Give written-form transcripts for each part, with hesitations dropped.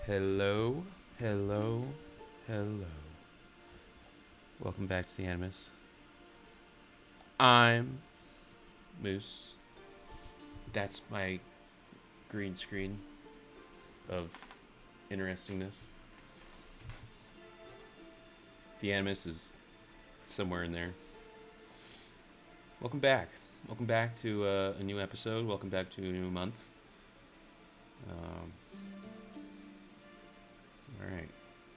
Hello, hello, hello. Welcome back to the Animus. I'm Moose. That's my green screen of interestingness. The Animus is somewhere in there. Welcome back. Welcome back to a new episode. Welcome back to a new month. Alright.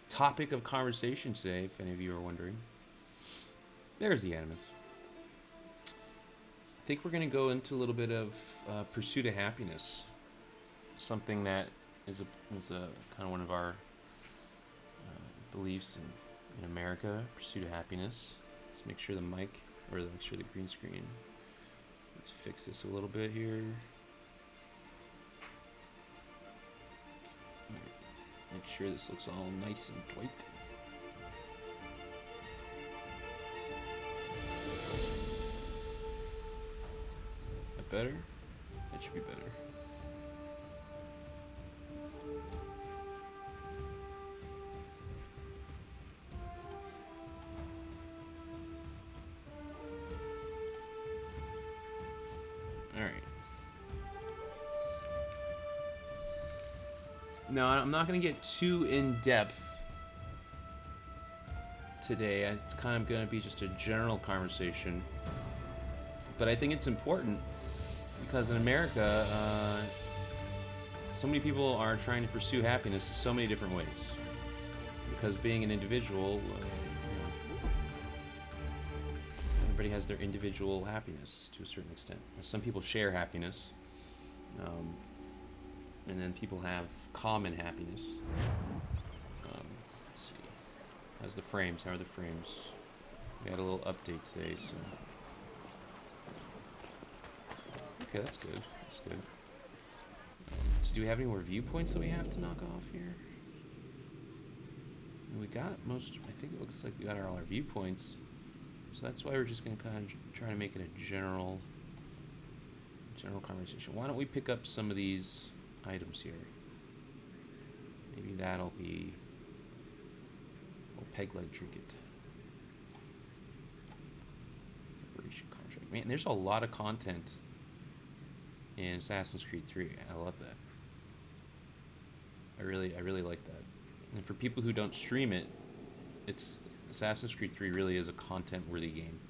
Topic of conversation today, if any of you are wondering. There's the Animus. I think we're going to go into a little bit of pursuit of happiness. Something that is a kind of one of our beliefs in America, pursuit of happiness. Let's make sure the mic, or make sure the green screen. Let's fix this a little bit here. Make sure this looks all nice and tight. That better? That should be better. Alright. No, I'm not going to get too in-depth today. It's kind of going to be just a general conversation. But I think it's important because in America, so many people are trying to pursue happiness in so many different ways. Because being an individual, everybody has their individual happiness to a certain extent. Some people share happiness. And then people have common happiness. Let's see. How's the frames? How are the frames? We had a little update today, so. Okay, that's good. That's good. So do we have any more viewpoints that we have to knock off here? We got most. I think it looks like we got all our viewpoints. So that's why we're just going to kind of try to make it a general conversation. Why don't we pick up some of these items here? Maybe that'll be a peg leg trinket. Operation contract. Man, there's a lot of content in Assassin's Creed 3. I love that. I really like that. And for people who don't stream it, it's Assassin's Creed 3 really is a content-worthy game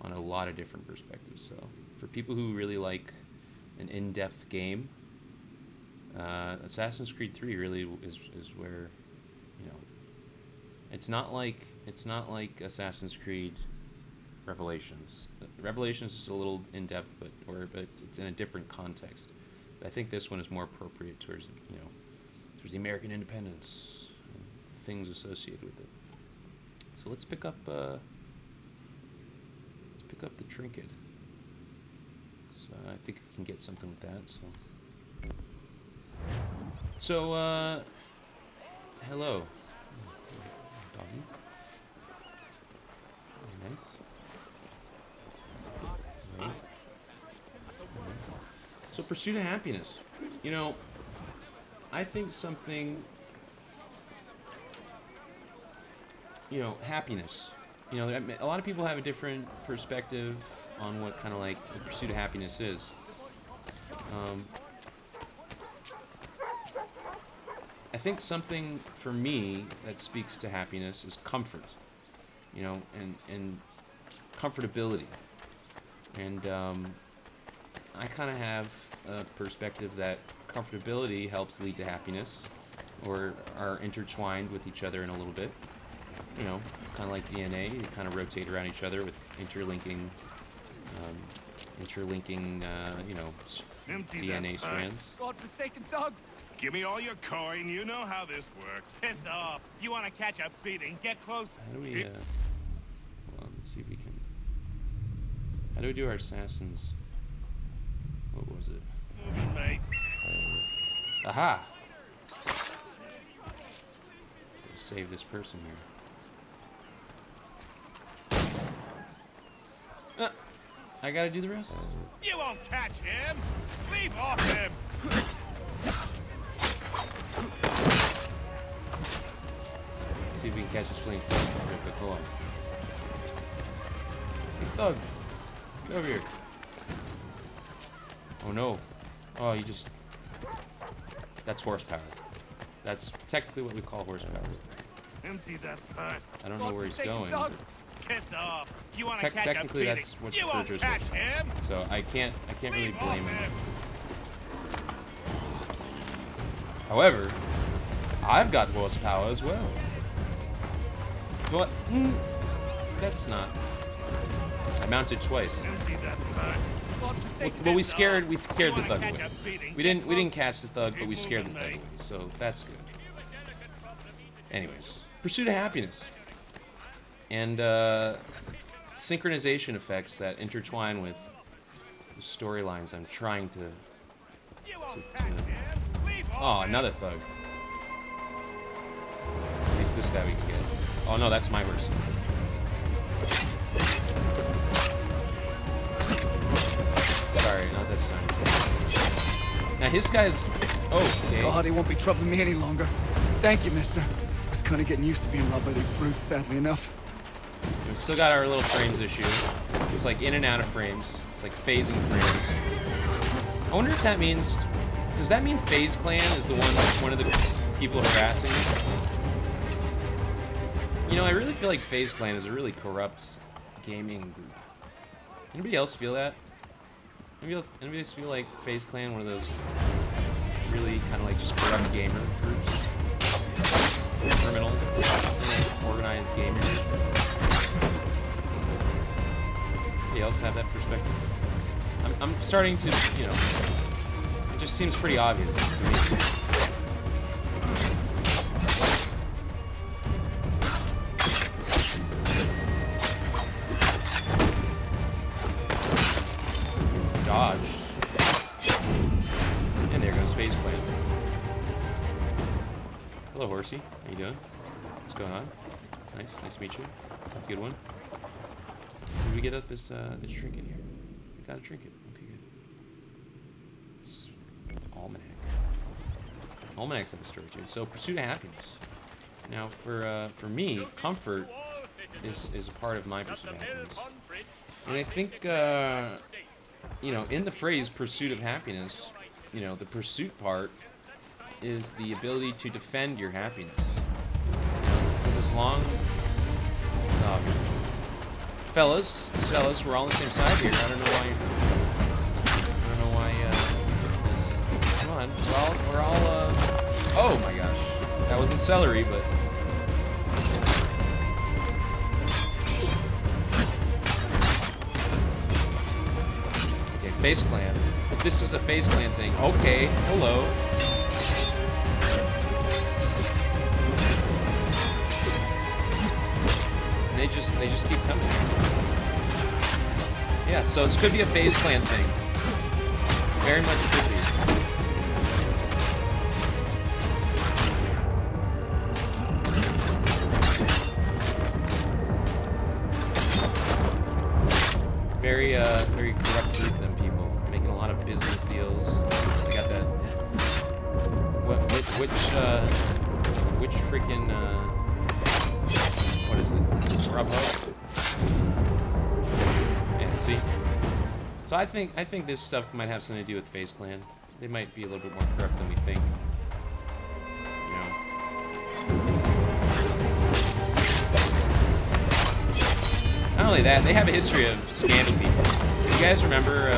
on a lot of different perspectives. So for people who really like an in-depth game, Assassin's Creed 3 really is where, it's not like Assassin's Creed Revelations. Revelations is a little in depth, but it's in a different context. But I think this one is more appropriate towards the American independence and things associated with it. So let's pick up the trinket. So I think we can get something with that. So, hello. Doggy. Very nice. Hello. So, pursuit of happiness. I think something, happiness. A lot of people have a different perspective on what kind of like the pursuit of happiness is. I think something for me that speaks to happiness is comfort, and comfortability. And I kind of have a perspective that comfortability helps lead to happiness, or are intertwined with each other in a little bit. Kind of like DNA, you kind of rotate around each other with interlinking, DNA strands. God-forsaken dogs! Give me all your coin, you know how this works. Piss off! You want to catch a beating, get close. How do we, hold on, let's see if we can. How do we do our assassins? What was it? Moving, mate. Aha! Save this person here. I gotta do the rest? You won't catch him! Leave off him! see if we can catch this fleeing thug real quick. Hold on. Hey, thug. Get over here. Oh no. Oh, you just... That's horsepower. That's technically what we call horsepower. Empty that purse. I don't know where he's going. but Piss off. You want to catch technically, a beating? that's what's You referred won't to as catch horsepower. him. So I can't really Leave blame off him. However, I've got horsepower as well. But that's not. I mounted twice. Empty that purse. Well, we scared the You thug wanna away. catch a beating? We Get didn't closer. catch the thug, but we Keep scared the moving, thug mate. away. So that's good. Anyways, pursuit of happiness and synchronization effects that intertwine with the storylines I'm trying to. You won't catch him. Leave Oh, off him. another thug. At least this guy we can get. Oh no, that's my horse. Sorry, not this time. Now his guy's. Oh, okay. God, he won't be troubling me any longer. Thank you, mister. I was kind of getting used to being robbed by these brutes, sadly enough. We still got our little frames issue. It's like in and out of frames. It's like phasing frames. I wonder if that means. Does that mean FaZe Clan is the one of the people harassing me? You know, I really feel like FaZe Clan is a really corrupt gaming group. Anybody else feel that? Anybody else feel like FaZe Clan, one of those really kind of like just corrupt gamer groups? Criminal, organized gamers. Anybody else have that perspective? I'm starting to, you know, it just seems pretty obvious to me. Dodged. And there goes FaZe Clan. Hello, horsey. How you doing? What's going on? Nice to meet you. Good one. Did we get up this trinket here? We got a trinket. Okay, good. It's Almanac. Almanacs have a story too. So, pursuit of happiness. Now, for me, comfort is a part of my pursuit of happiness. And I think, you know, in the phrase pursuit of happiness, you know, the pursuit part is the ability to defend your happiness. You know, because as long... fellas, we're all on the same side here. I don't know why... Come on, we're all, oh my gosh. That wasn't celery, but... Okay, FaZe Clan. If this is a FaZe Clan thing, okay, hello. And they just keep coming. Yeah, so this could be a FaZe Clan thing. Very much could be. Very corrupt group, them people. Making a lot of business deals. They got that. Which freaking, what is it? Grubhub? Yeah, see? So I think this stuff might have something to do with FaZe Clan. They might be a little bit more corrupt than we think. You know? Not only that, they have a history of scamming people. You guys remember?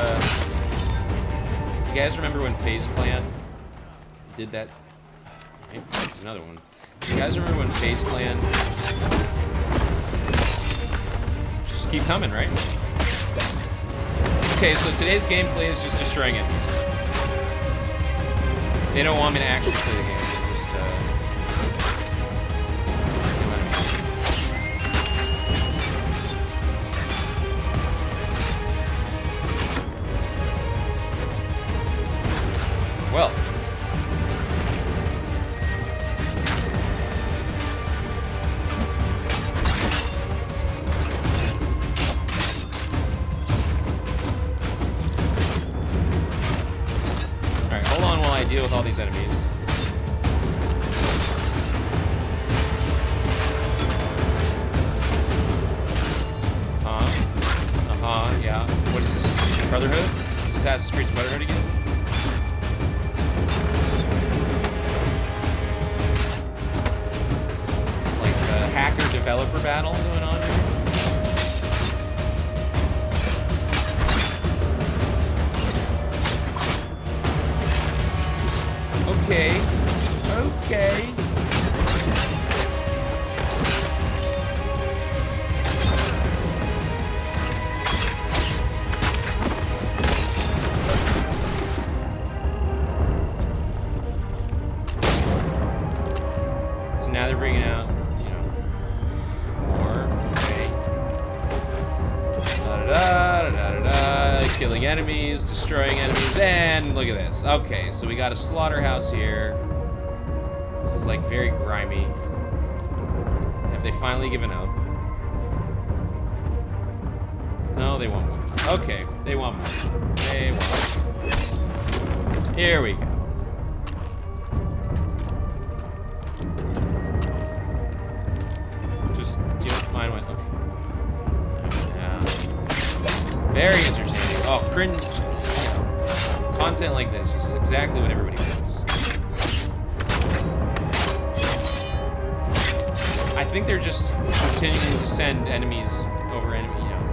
You guys remember when FaZe Clan did that? Hey, there's another one. You guys remember when FaZe Clan? Just keep coming, right? Okay, so today's gameplay is just destroying it. They don't want me to actually play the game. Just well. Alright, hold on while I deal with all these enemies. Yeah. What is this? Brotherhood? Assassin's Creed Brotherhood again? Like a hacker-developer battle going on here. Okay. Okay. So now they're bringing out, you know, more. Okay. Da-da-da-da-da-da. Killing enemies, destroying enemies, and look at this. Okay, so we got a slaughterhouse here. This is like very grimy. Have they finally given up? No, they want more. Okay, they want more. They want more. Here we go. Just, do you mind what? Okay. Yeah. Very entertaining. Oh, cringe. You know, content like this is exactly what everybody wants. I think they're just continuing to send enemies over enemy, you know.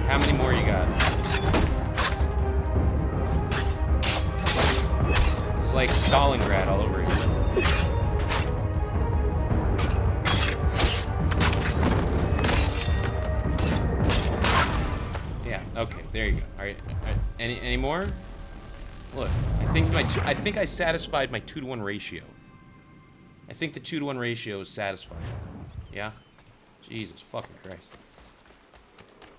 How many more you got? It's like Stalingrad all over again. Yeah, okay, there you go. All right. Any more? Look, I think I satisfied my 2-to-1 ratio. I think the 2-to-1 ratio is satisfying. Yeah? Jesus fucking Christ.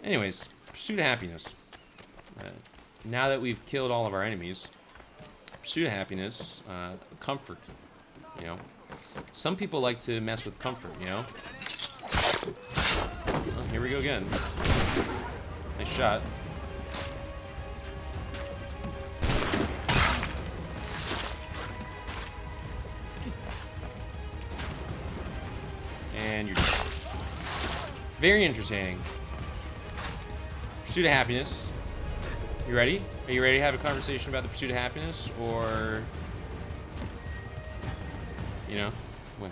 Anyways, Pursuit of Happiness. Now that we've killed all of our enemies, Pursuit of Happiness, comfort. You know? Some people like to mess with comfort, you know? Oh, here we go again. Nice shot. And you're dead. Very entertaining. Pursuit of Happiness. You ready? Are you ready to have a conversation about the Pursuit of Happiness? Or... you know? What?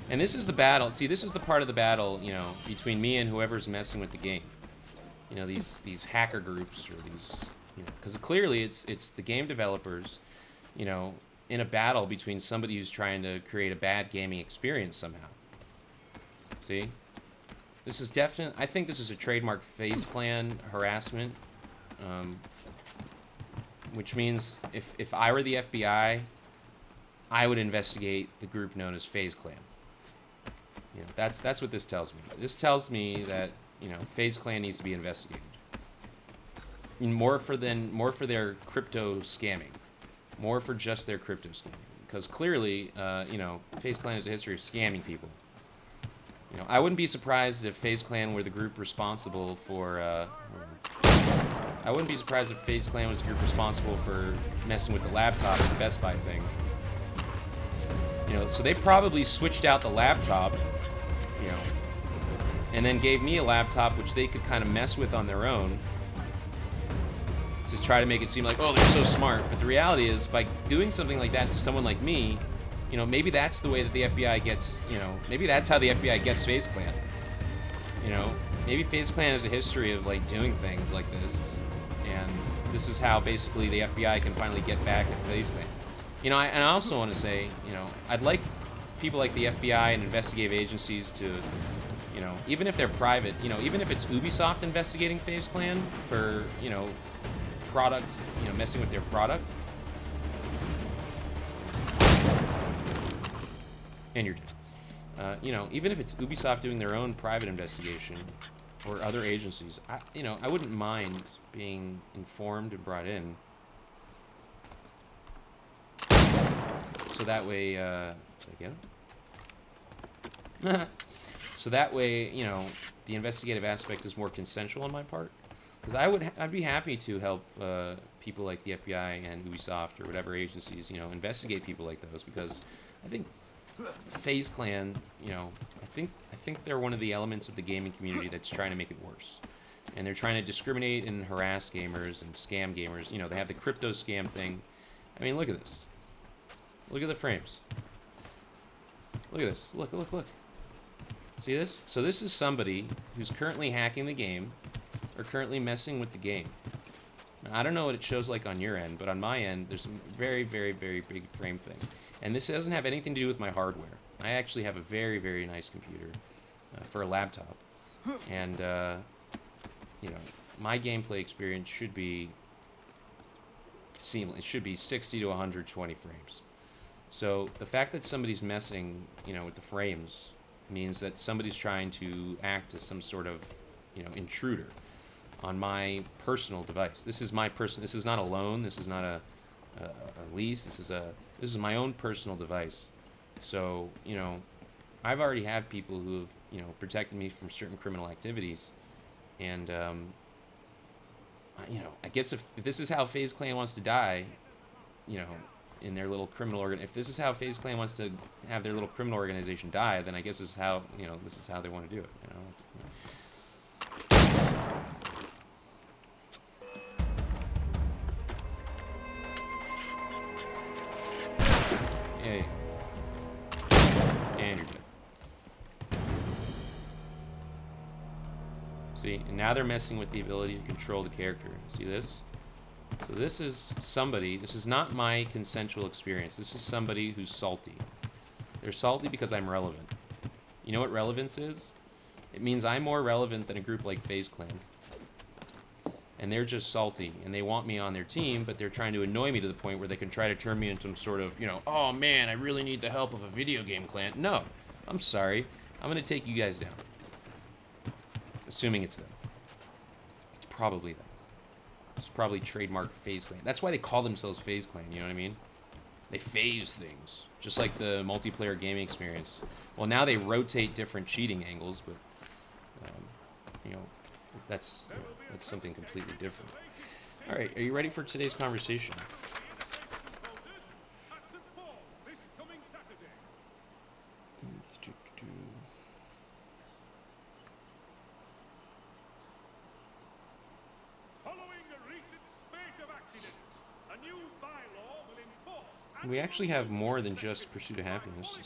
And this is the battle. See, this is the part of the battle, you know, between me and whoever's messing with the game. You know, these hacker groups or these... you know, because clearly it's the game developers, you know, in a battle between somebody who's trying to create a bad gaming experience somehow. See? This is definite. I think this is a trademark FaZe Clan harassment. Which means if I were the FBI, I would investigate the group known as FaZe Clan. You know, that's what this tells me. This tells me that, you know, FaZe Clan needs to be investigated. More for their crypto scamming. More for just their crypto scamming. Because clearly, you know, FaZe Clan has a history of scamming people. You know, I wouldn't be surprised if FaZe Clan were the group responsible for, I wouldn't be surprised if FaZe Clan was the group responsible for messing with the laptop at the Best Buy thing. You know, so they probably switched out the laptop, you know, and then gave me a laptop which they could kind of mess with on their own to try to make it seem like, oh, they're so smart. But the reality is, by doing something like that to someone like me, you know, maybe that's the way that the FBI gets, you know, maybe that's how the FBI gets FaZe Clan. You know, maybe FaZe Clan has a history of, like, doing things like this, and this is how, basically, the FBI can finally get back at FaZe Clan. You know, and I also want to say, you know, I'd like people like the FBI and investigative agencies to, you know, even if they're private, you know, even if it's Ubisoft investigating FaZe Clan for, you know, product, you know, messing with their product. And you're dead. You know, even if it's Ubisoft doing their own private investigation or other agencies, you know, I wouldn't mind being informed and brought in. So that way, did I get it? So that way, you know, the investigative aspect is more consensual on my part. Because I'd be happy to help people like the FBI and Ubisoft or whatever agencies, you know, investigate people like those. Because I think FaZe Clan, you know, I think they're one of the elements of the gaming community that's trying to make it worse. And they're trying to discriminate and harass gamers and scam gamers. You know, they have the crypto scam thing. I mean, look at this. Look at the frames. Look at this. Look, look, look. See this? So this is somebody who's currently hacking the game or currently messing with the game. Now, I don't know what it shows like on your end, but on my end, there's a very, very, very big frame thing. And this doesn't have anything to do with my hardware. I actually have a very, very nice computer for a laptop. And, you know, my gameplay experience should be seamless. It should be 60 to 120 frames. So the fact that somebody's messing, you know, with the frames means that somebody's trying to act as some sort of, you know, intruder on my personal device. This is my this is not a loan. This is not a lease. This is my own personal device. So, you know, I've already had people who have, you know, protected me from certain criminal activities. And, you know, I guess if this is how FaZe Clan wants to die, you know, in their little criminal if this is how FaZe Clan wants to have their little criminal organization die, then I guess this is how, you know, this is how they want to do it, you know. Yeah. And you're dead. See, and now they're messing with the ability to control the character. See this? So this is somebody, this is not my consensual experience. This is somebody who's salty. They're salty because I'm relevant. You know what relevance is? It means I'm more relevant than a group like FaZe Clan. And they're just salty, and they want me on their team, but they're trying to annoy me to the point where they can try to turn me into some sort of, you know, oh man, I really need the help of a video game clan. No, I'm sorry. I'm going to take you guys down. Assuming it's them. It's probably them. It's probably trademark FaZe Clan. That's why they call themselves FaZe Clan, you know what I mean? They phase things, just like the multiplayer gaming experience. Well, now they rotate different cheating angles, but, you know, that's something completely different. All right, are you ready for today's conversation? We actually have more than just Pursuit of Happiness.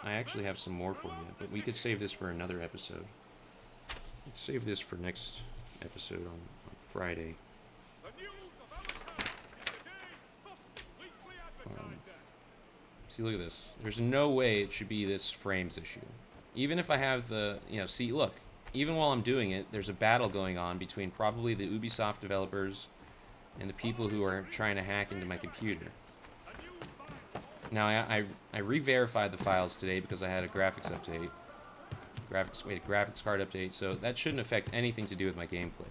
I actually have some more for you, but we could save this for another episode. Let's save this for next episode on Friday. See, look at this. There's no way it should be this frames issue. Even if I have the, you know, see, look. Even while I'm doing it, there's a battle going on between probably the Ubisoft developers and the people who are trying to hack into my computer. Now, I re-verified the files today because I had a graphics update. Graphics card update, so that shouldn't affect anything to do with my gameplay.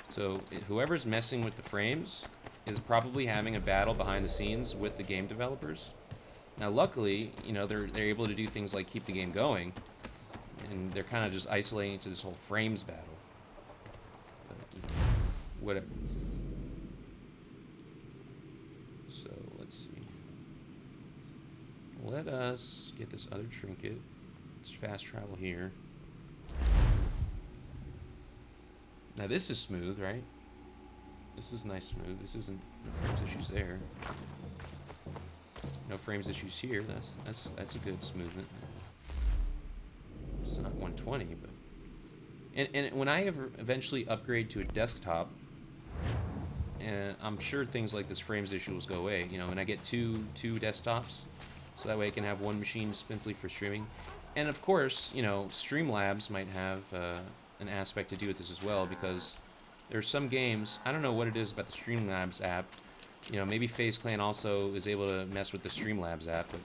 So whoever's messing with the frames is probably having a battle behind the scenes with the game developers. Now, luckily, you know, they're able to do things like keep the game going, and they're kind of just isolating to this whole frames battle. But, you know, whatever. So let's see. Let us get this other trinket. Let's fast travel here. Now this is smooth, right? This is nice smooth. This isn't no frames issues there. No frames issues here. That's a good smoothment. It's not 120, but and when I eventually upgrade to a desktop, and I'm sure things like this frames issues go away. You know, and I get two desktops, so that way I can have one machine simply for streaming. And of course, you know, Streamlabs might have an aspect to do with this as well, because there's some games, I don't know what it is about the Streamlabs app. You know, maybe FaZe Clan also is able to mess with the Streamlabs app, but,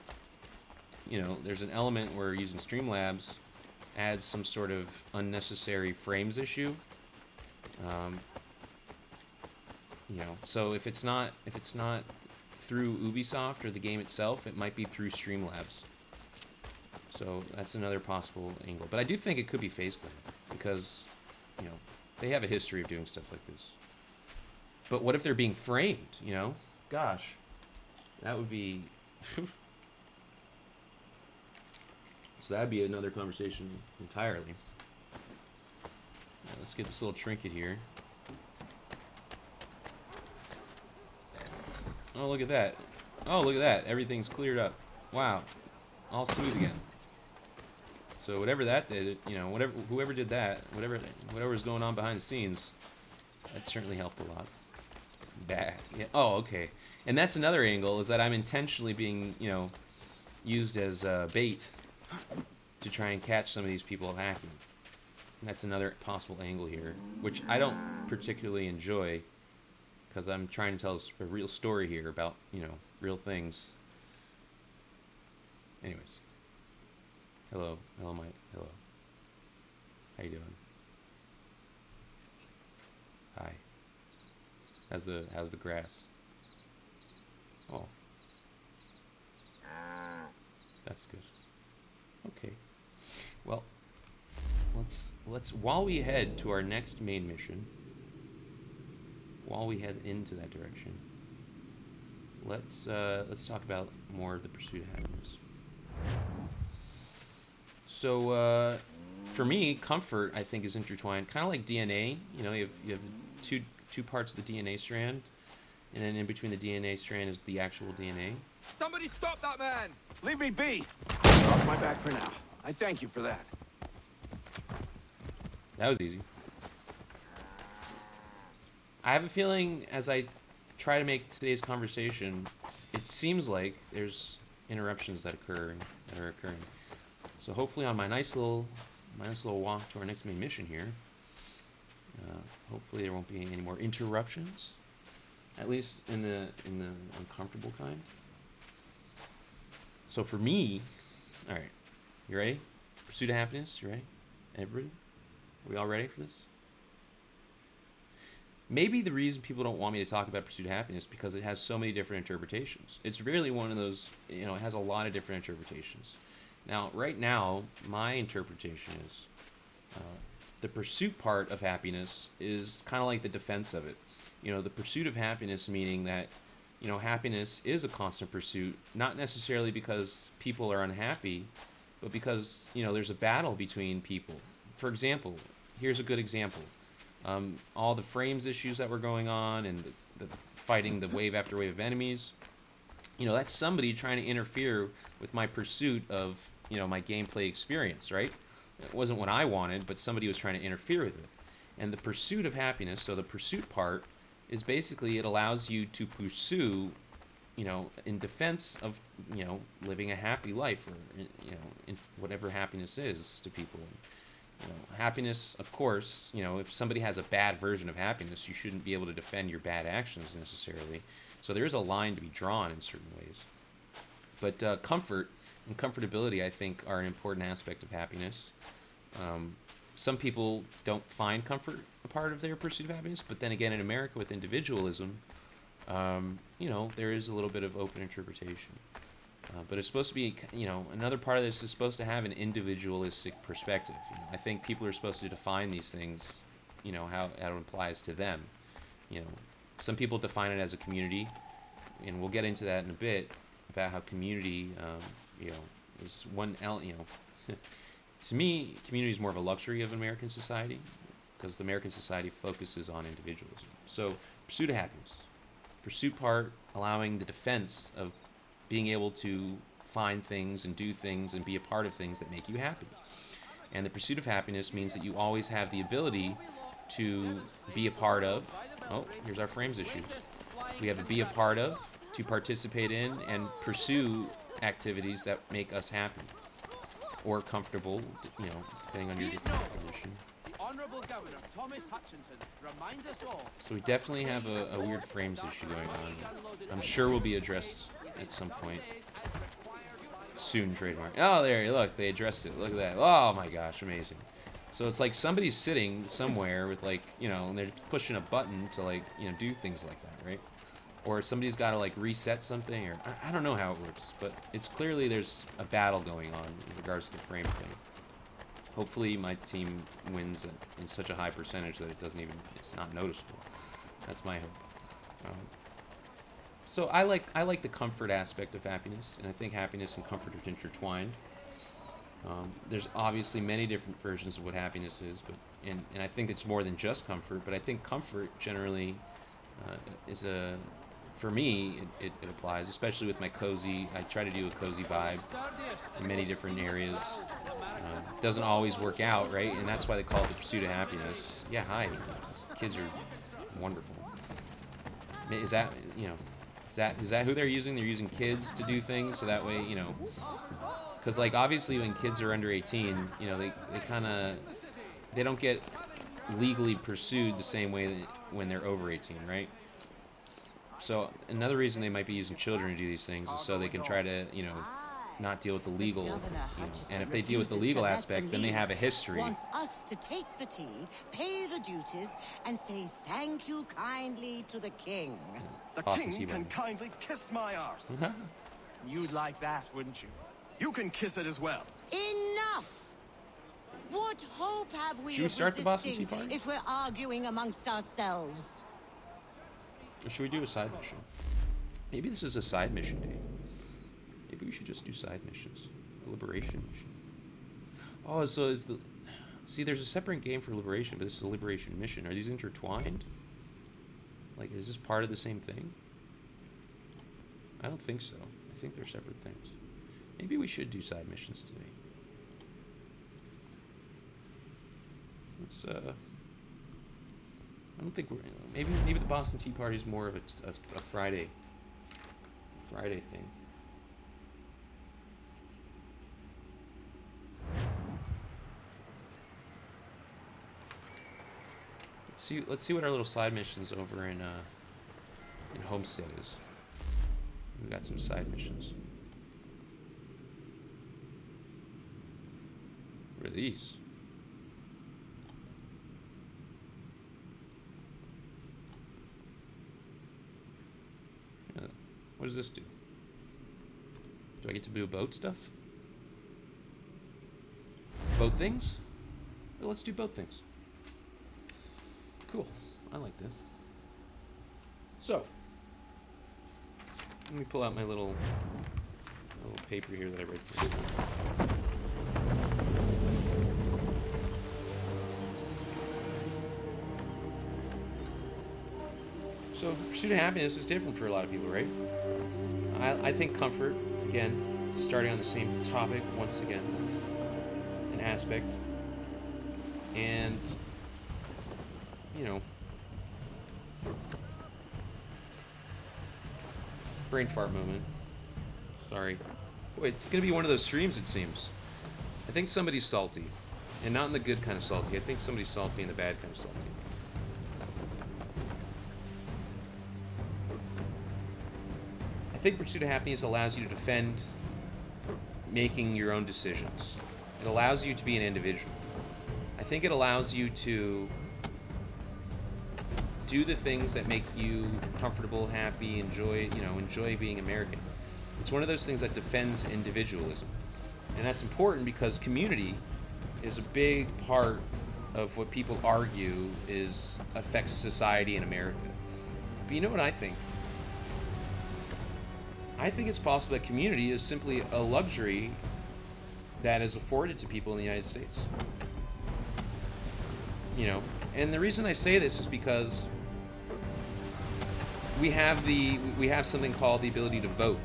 you know, there's an element where using Streamlabs adds some sort of unnecessary frames issue. You know, so if it's not through Ubisoft or the game itself, it might be through Streamlabs. So that's another possible angle. But I do think it could be FaZe Clan, because, you know, they have a history of doing stuff like this. But what if they're being framed, you know? Gosh. That would be... So that'd be another conversation entirely. Let's get this little trinket here. Oh, look at that. Oh, look at that. Everything's cleared up. Wow. All smooth again. So whatever that did, you know, whoever did that, whatever was going on behind the scenes, that certainly helped a lot. Bad. Yeah. Oh, okay. And that's another angle, is that I'm intentionally being, you know, used as bait to try and catch some of these people hacking. And that's another possible angle here, which I don't particularly enjoy, because I'm trying to tell a real story here about, you know, real things. Anyways. Hello. Hello, hello. How you doing? Hi. How's the grass? Oh. That's good. Okay. Well, let's while we head to our next main mission, while we head into that direction, let's talk about more of the pursuit of happiness. So for me, comfort, I think, is intertwined, kind of like DNA. You know, you have two parts of the DNA strand, and then in between the DNA strand is the actual DNA. Somebody stop that man! Leave me be! Off my back for now. I thank you for that. That was easy. I have a feeling, as I try to make today's conversation, it seems like there's interruptions that are occurring. So hopefully on my nice little walk to our next main mission here, hopefully there won't be any more interruptions, at least in the uncomfortable kind. So for me, all right, you ready? Pursuit of happiness, you ready? Everybody? Are we all ready for this? Maybe the reason people don't want me to talk about pursuit of happiness is because it has so many different interpretations. It's really one of those, you know, it has a lot of different interpretations. Now, right now, my interpretation is the pursuit part of happiness is kind of like the defense of it. You know, the pursuit of happiness meaning that, you know, happiness is a constant pursuit, not necessarily because people are unhappy, but because, you know, there's a battle between people. For example, here's a good example. All the frames issues that were going on and the fighting the wave after wave of enemies, you know, that's somebody trying to interfere with my pursuit of, you know, my gameplay experience, right? It wasn't what I wanted, but somebody was trying to interfere with it. And the pursuit of happiness, so the pursuit part, is basically it allows you to pursue, you know, in defense of, you know, living a happy life, or, you know, in whatever happiness is to people. You know, happiness, of course, you know, if somebody has a bad version of happiness, you shouldn't be able to defend your bad actions necessarily. So there is a line to be drawn in certain ways. But comfort and comfortability, I think, are an important aspect of happiness. Some people don't find comfort a part of their pursuit of happiness, but then again, in America with individualism, you know, there is a little bit of open interpretation. But it's supposed to be, you know, another part of this is supposed to have an individualistic perspective. You know, I think people are supposed to define these things, you know, how it applies to them. You know, some people define it as a community, and we'll get into that in a bit, about how community, you know, is one element, you know. To me, community is more of a luxury of American society, because the American society focuses on individualism. So, pursuit of happiness. Pursuit part, allowing the defense of being able to find things and do things and be a part of things that make you happy. And the pursuit of happiness means that you always have the ability to be a part of, oh, here's our frames issues. We have to be a part of, to participate in, and pursue activities that make us happy. Or comfortable, you know, depending on your definition. So we definitely have a weird frames issue going on. I'm sure will be addressed at some point. Soon, trademark. Oh, there, look, they addressed it. Look at that. Oh my gosh, amazing. So it's like somebody's sitting somewhere with, like, you know, and they're pushing a button to, like, you know, do things like that, right? Or somebody's got to, like, reset something, or I don't know how it works, but it's clearly there's a battle going on in regards to the frame thing. Hopefully my team wins in such a high percentage that it's not noticeable. That's my hope. So I like the comfort aspect of happiness, and I think happiness and comfort are intertwined. There's obviously many different versions of what happiness is, but and I think it's more than just comfort. But I think comfort generally is a, for me, it applies, especially with my cozy. I try to do a cozy vibe in many different areas. Doesn't always work out, right? And that's why they call it the pursuit of happiness. Yeah, hi. These kids are wonderful. Is that, you know, is that who they're using? They're using kids to do things, so that way, you know, because like obviously when kids are under 18, you know, they kind of, they don't get legally pursued the same way that when they're over 18, right? So another reason they might be using children to do these things is so they can try to, you know, not deal with the legal, you know, and if they deal with the legal aspect, then they have a history. Wants us to take the tea, pay the duties, and say thank you kindly to the king. The Boston king Tea can Party. kindly kiss my arse. You'd like that, wouldn't you? You can kiss it as well. Enough! What hope have we Should we of start the Boston Tea resisting Party? if we're arguing amongst ourselves? Or should we do a side mission? Maybe this is a side mission day. Maybe we should just do side missions. The Liberation mission. Oh, so is the... See, there's a separate game for Liberation, but this is a Liberation mission. Are these intertwined? Like, is this part of the same thing? I don't think so. I think they're separate things. Maybe we should do side missions today. Let's, I don't think we're... Maybe the Boston Tea Party is more of a Friday thing. Let's see what our little side missions over in Homestead is. We got some side missions. What are these? What does this do? Do I get to do boat stuff? Boat things? Well, let's do boat things. Cool. I like this. So, let me pull out my little paper here that I read through. So, pursuit of happiness is different for a lot of people, right? I think comfort, again, starting on the same topic once again, an aspect, and, you know, brain fart moment. Sorry. Boy, it's gonna be one of those streams, it seems. I think somebody's salty, and not in the good kind of salty. I think somebody's salty in the bad kind of salty. I think pursuit of happiness allows you to defend making your own decisions. It allows you to be an individual. I think it allows you to do the things that make you comfortable, happy, enjoy being American. It's one of those things that defends individualism. And that's important because community is a big part of what people argue affects society in America. But you know what I think? I think it's possible that community is simply a luxury that is afforded to people in the United States. You know, and the reason I say this is because we have something called the ability to vote.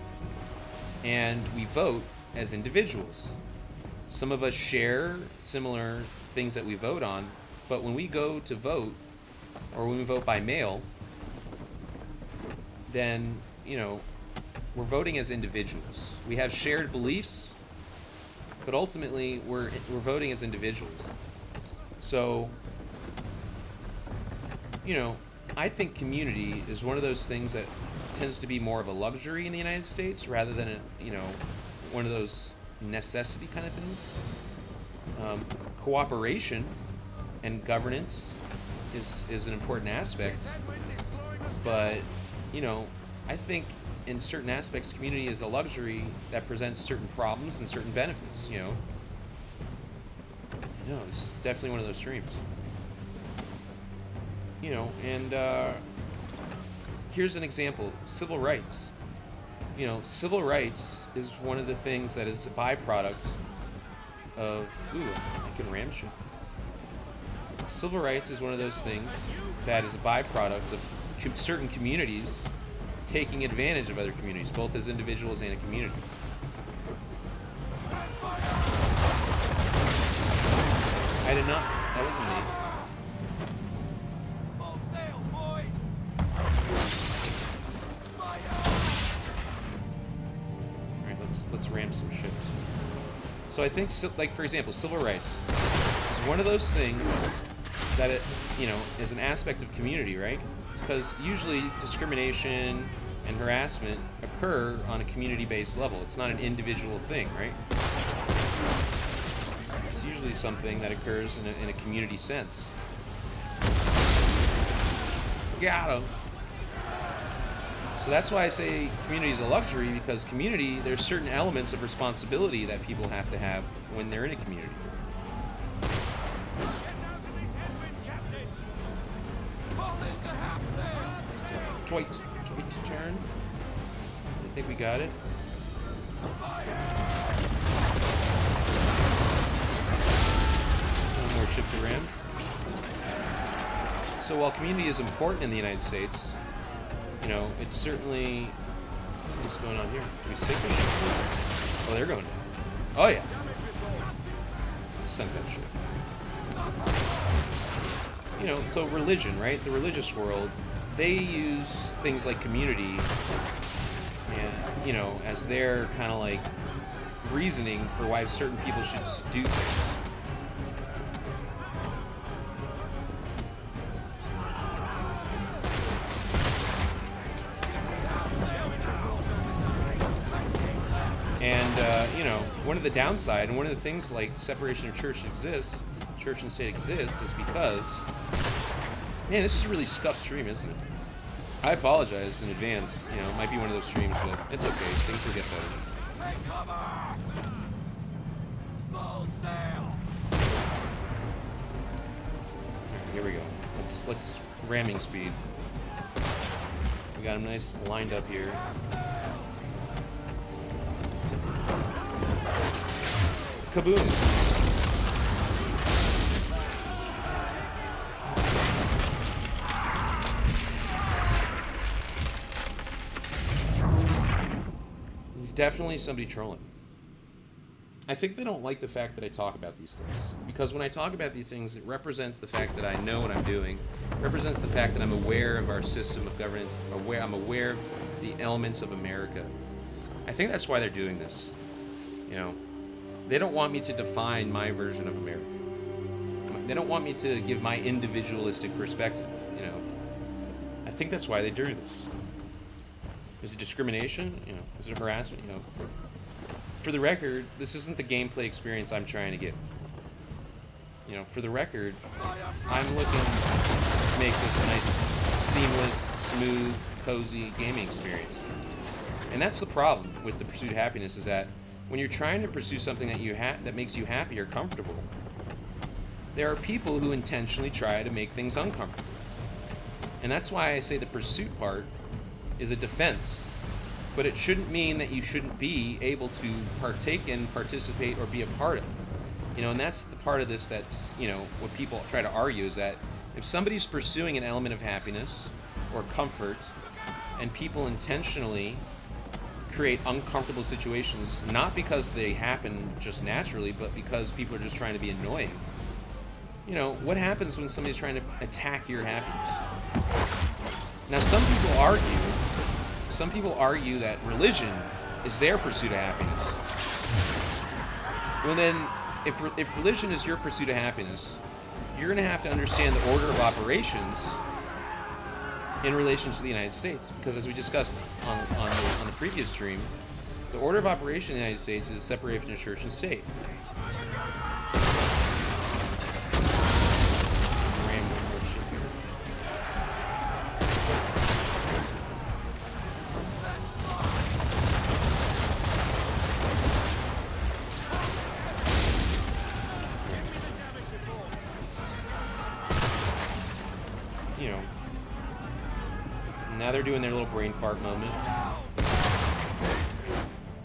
And we vote as individuals. Some of us share similar things that we vote on, but when we go to vote, or when we vote by mail, then, you know, we're voting as individuals. We have shared beliefs, but ultimately we're voting as individuals. So, you know, I think community is one of those things that tends to be more of a luxury in the United States rather than one of those necessity kind of things. Cooperation and governance is an important aspect, but you know, I think in certain aspects, community is a luxury that presents certain problems and certain benefits. You know, this is definitely one of those streams. You know, and here's an example: civil rights. You know, civil rights is one of the things that is a byproduct of... Ooh, I can ram ship. Civil rights is one of those things that is a byproduct of certain communities taking advantage of other communities, both as individuals and a community. I did not... That wasn't me. Full sail, boys! Alright, let's ram some ships. So I think, like, for example, civil rights is one of those things that, it, you know, is an aspect of community, right? Because usually discrimination and harassment occur on a community-based level. It's not an individual thing, right? It's usually something that occurs in a community sense. Got him. So that's why I say community is a luxury, because community, there's certain elements of responsibility that people have to have when they're in a community. Twite to turn. I think we got it. One more ship to ram. So while community is important in the United States, you know, it's certainly... What's going on here? Do we sink the ship? Oh, they're going down. Oh, yeah. Sunk that ship. You know, so religion, right? The religious world, they use things like community and, you know, as their kind of like reasoning for why certain people should do things. And, you know, one of the downside, and one of the things like separation of church and state exists, is because, man, this is a really scuffed stream, isn't it? I apologize in advance. You know, it might be one of those streams, but it's okay. Things will get better. Take cover! Full sail! Here we go. Let's ramming speed. We got them nice lined up here. Kaboom! It's definitely somebody trolling. I think they don't like the fact that I talk about these things. Because when I talk about these things, it represents the fact that I know what I'm doing. It represents the fact that I'm aware of our system of governance. I'm aware of the elements of America. I think that's why they're doing this. You know, they don't want me to define my version of America. They don't want me to give my individualistic perspective, you know. I think that's why they do this. Is it discrimination? You know, is it harassment? You know, for the record, this isn't the gameplay experience I'm trying to give. You know, for the record, I'm looking to make this a nice, seamless, smooth, cozy gaming experience. And that's the problem with the pursuit of happiness, is that when you're trying to pursue something that that makes you happy or comfortable, there are people who intentionally try to make things uncomfortable. And that's why I say the pursuit part is a defense, but it shouldn't mean that you shouldn't be able to partake in, participate, or be a part of. You know, and that's the part of this that's, you know, what people try to argue, is that if somebody's pursuing an element of happiness or comfort, and people intentionally create uncomfortable situations, not because they happen just naturally, but because people are just trying to be annoying. You know, what happens when somebody's trying to attack your happiness? Now, some people argue that religion is their pursuit of happiness. Well, then, if religion is your pursuit of happiness, you're going to have to understand the order of operations in relation to the United States. Because as we discussed on the previous stream, the order of operation in the United States is separation of church and state. You know, now they're doing their little brain fart moment.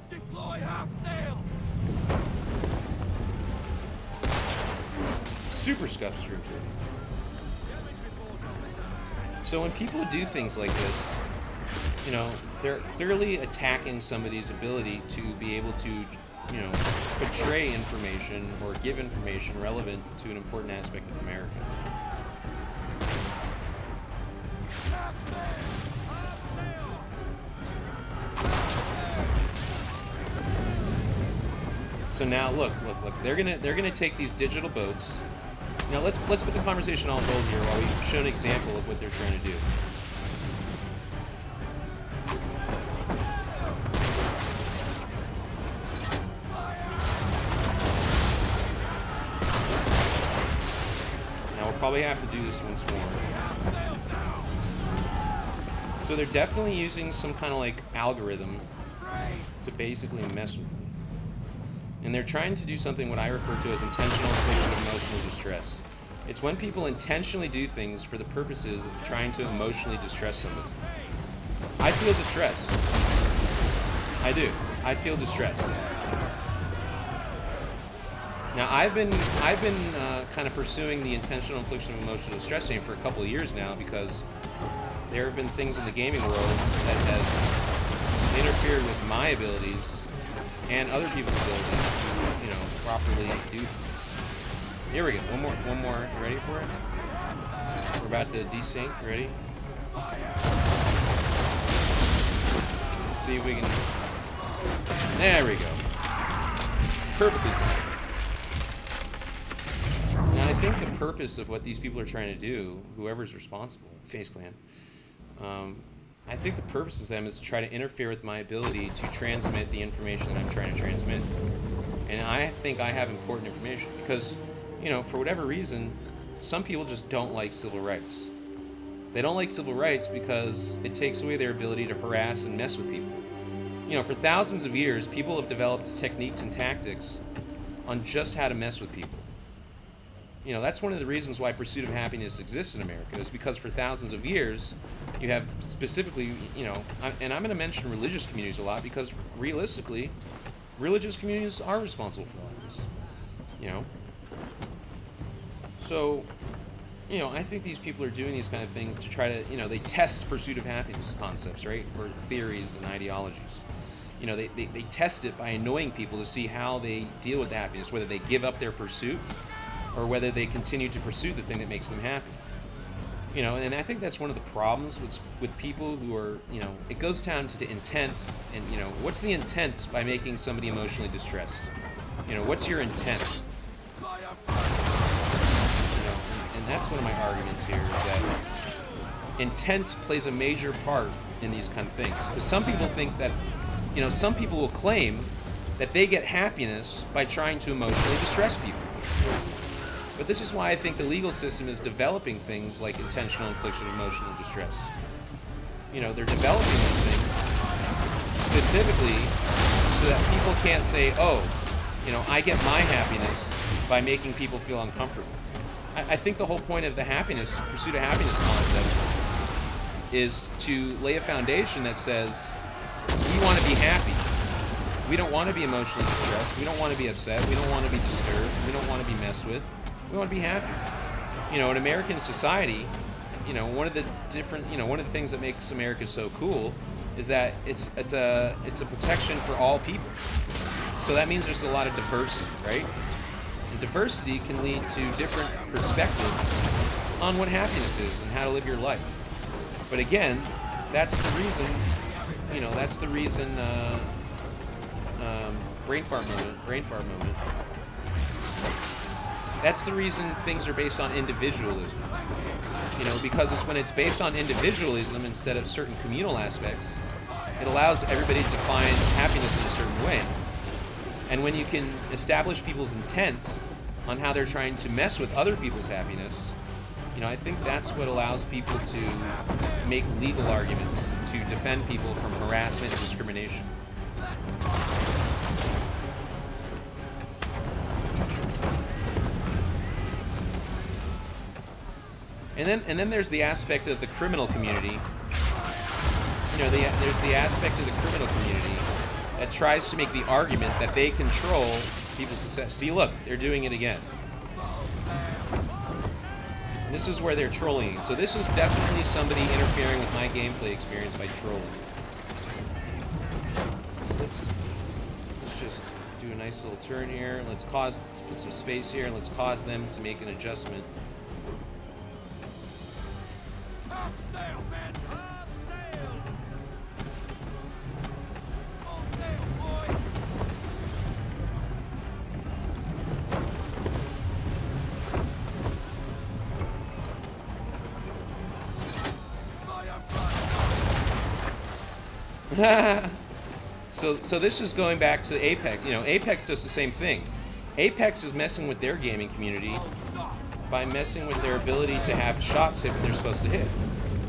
Deploy half sail! super scuffed Scream City. So when people do things like this, you know, they're clearly attacking somebody's ability to be able to, you know, portray information or give information relevant to an important aspect of America. So now look, they're gonna take these digital boats. Now let's put the conversation on hold here while we show an example of what they're trying to do. Now we'll probably have to do this once more. So they're definitely using some kind of like algorithm to basically mess with me. And they're trying to do something what I refer to as intentional infliction of emotional distress. It's when people intentionally do things for the purposes of trying to emotionally distress somebody. I feel distressed. I do. I feel distressed. Now I've been kind of pursuing the intentional infliction of emotional distress thing for a couple of years now because there have been things in the gaming world that have interfered with my abilities and other people's abilities to, you know, properly do things. Here we go. One more. You ready for it? We're about to desync. Ready? Let's see if we can. There we go. Perfectly timed. Now I think the purpose of what these people are trying to do, whoever's responsible, FaZe Clan, I think the purpose of them is to try to interfere with my ability to transmit the information that I'm trying to transmit. And I think I have important information because, you know, for whatever reason, some people just don't like civil rights. They don't like civil rights because it takes away their ability to harass and mess with people. You know, for thousands of years, people have developed techniques and tactics on just how to mess with people. You know, that's one of the reasons why Pursuit of Happiness exists in America, is because for thousands of years, you have specifically, you know, and I'm going to mention religious communities a lot because realistically, religious communities are responsible for a lot of this, you know. So, you know, I think these people are doing these kind of things to try to, you know, they test Pursuit of Happiness concepts, right, or theories and ideologies. You know, they test it by annoying people to see how they deal with the happiness, whether they give up their pursuit or whether they continue to pursue the thing that makes them happy. You know, and I think that's one of the problems with people who are, you know, it goes down to the intent, and, you know, what's the intent by making somebody emotionally distressed? You know, what's your intent? You know, and that's one of my arguments here, is that intent plays a major part in these kind of things. Because some people think that, you know, some people will claim that they get happiness by trying to emotionally distress people. But this is why I think the legal system is developing things like intentional infliction of emotional distress. You know, they're developing these things specifically so that people can't say, oh, you know, I get my happiness by making people feel uncomfortable. I think the whole point of the pursuit of happiness concept is to lay a foundation that says, we want to be happy. We don't want to be emotionally distressed. We don't want to be upset. We don't want to be disturbed. We don't want to be messed with. We want to be happy. You know, in American society, you know, one of the things that makes America so cool is that it's a protection for all people. So that means there's a lot of diversity, right? And diversity can lead to different perspectives on what happiness is and how to live your life. But again, that's the reason, you know, brain fart moment. That's the reason things are based on individualism. You know, because it's when it's based on individualism instead of certain communal aspects, it allows everybody to define happiness in a certain way. And when you can establish people's intent on how they're trying to mess with other people's happiness, you know, I think that's what allows people to make legal arguments to defend people from harassment and discrimination. And then there's the aspect of the criminal community. You know, there's the aspect of the criminal community that tries to make the argument that they control people's success. See, look, they're doing it again. This is where they're trolling. So this is definitely somebody interfering with my gameplay experience by trolling. So let's just do a nice little turn here. Let's put some space here, and let's cause them to make an adjustment. Half sail, men! Half sail! Full sail, boys! So this is going back to Apex. You know, Apex does the same thing. Apex is messing with their gaming community by messing with their ability to have shots hit when they're supposed to hit.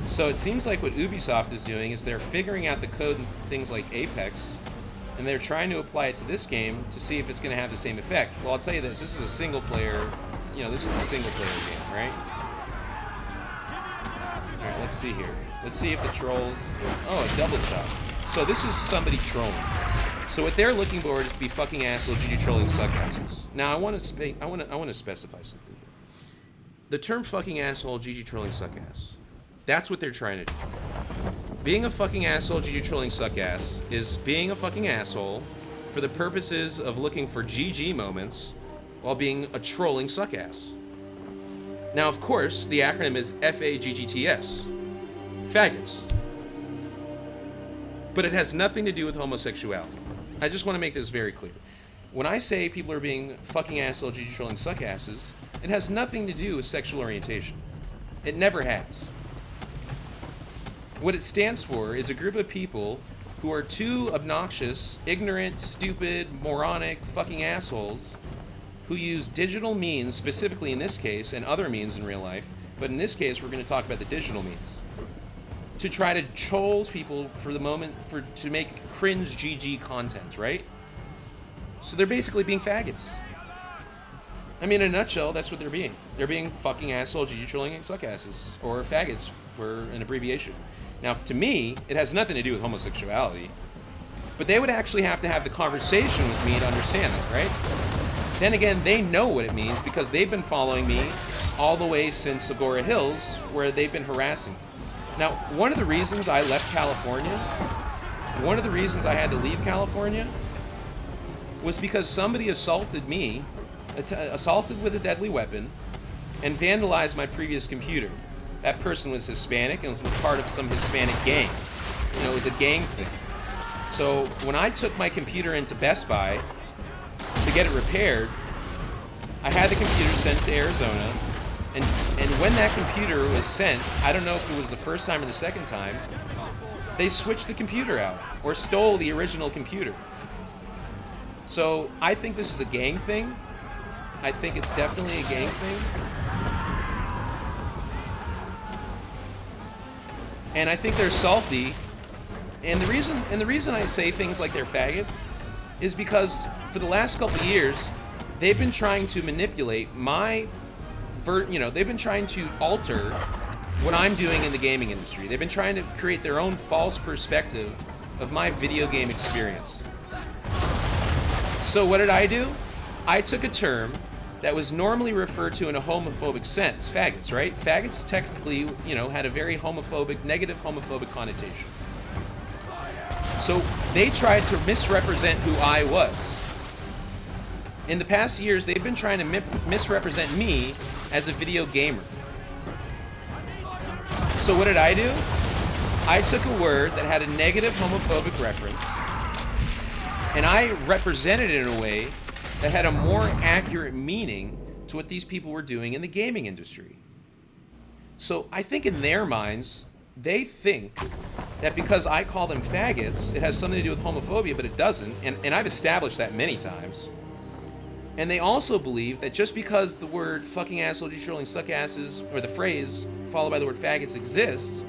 So it seems like what Ubisoft is doing is they're figuring out the code in things like Apex, and they're trying to apply it to this game to see if it's going to have the same effect. Well, I'll tell you this is a single player, you know, this is a single player game, right? Alright, let's see here. Let's see if the trolls... Oh, a double shot. So this is somebody trolling. So what they're looking for is to be fucking asshole GG trolling suckasses. Now I want to specify something here. The term fucking asshole GG trolling suckass. That's what they're trying to do. Being a fucking asshole GG trolling suckass is being a fucking asshole for the purposes of looking for GG moments while being a trolling suckass. Now, of course, the acronym is FAGGTS. Faggots. But it has nothing to do with homosexuality. I just want to make this very clear. When I say people are being fucking asshole GG trolling suckasses, it has nothing to do with sexual orientation. It never has. What it stands for is a group of people who are too obnoxious, ignorant, stupid, moronic, fucking assholes who use digital means, specifically in this case, and other means in real life, but in this case we're going to talk about the digital means, to try to troll people for the moment, to make cringe GG content, right? So they're basically being faggots. I mean, in a nutshell, that's what they're being. They're being fucking asshole GG trolling suckasses, or faggots for an abbreviation. Now, to me, it has nothing to do with homosexuality, but they would actually have to have the conversation with me to understand that, right? Then again, they know what it means because they've been following me all the way since Agora Hills, where they've been harassing me. Now, one of the reasons I left California, one of the reasons I had to leave California, was because somebody assaulted me, assaulted with a deadly weapon, and vandalized my previous computer. That person was Hispanic and was part of some Hispanic gang. You know, it was a gang thing. So when I took my computer into Best Buy to get it repaired, I had the computer sent to Arizona, and when that computer was sent, I don't know if it was the first time or the second time, they switched the computer out, or stole the original computer. So I think this is a gang thing. I think it's definitely a gang thing. And I think they're salty. And the reason I say things like they're faggots is because for the last couple of years, they've been trying to manipulate they've been trying to alter what I'm doing in the gaming industry. They've been trying to create their own false perspective of my video game experience. So what did I do? I took a term that was normally referred to in a homophobic sense, faggots, right? Faggots technically, had a very homophobic, negative homophobic connotation. So they tried to misrepresent who I was. In the past years, they've been trying to misrepresent me as a video gamer. So what did I do? I took a word that had a negative homophobic reference, and I represented it in a way that had a more accurate meaning to what these people were doing in the gaming industry. So I think in their minds, they think that because I call them faggots, it has something to do with homophobia, but it doesn't, and I've established that many times. And they also believe that just because the word fucking asshole, GG trolling suckasses, or the phrase followed by the word faggots exists,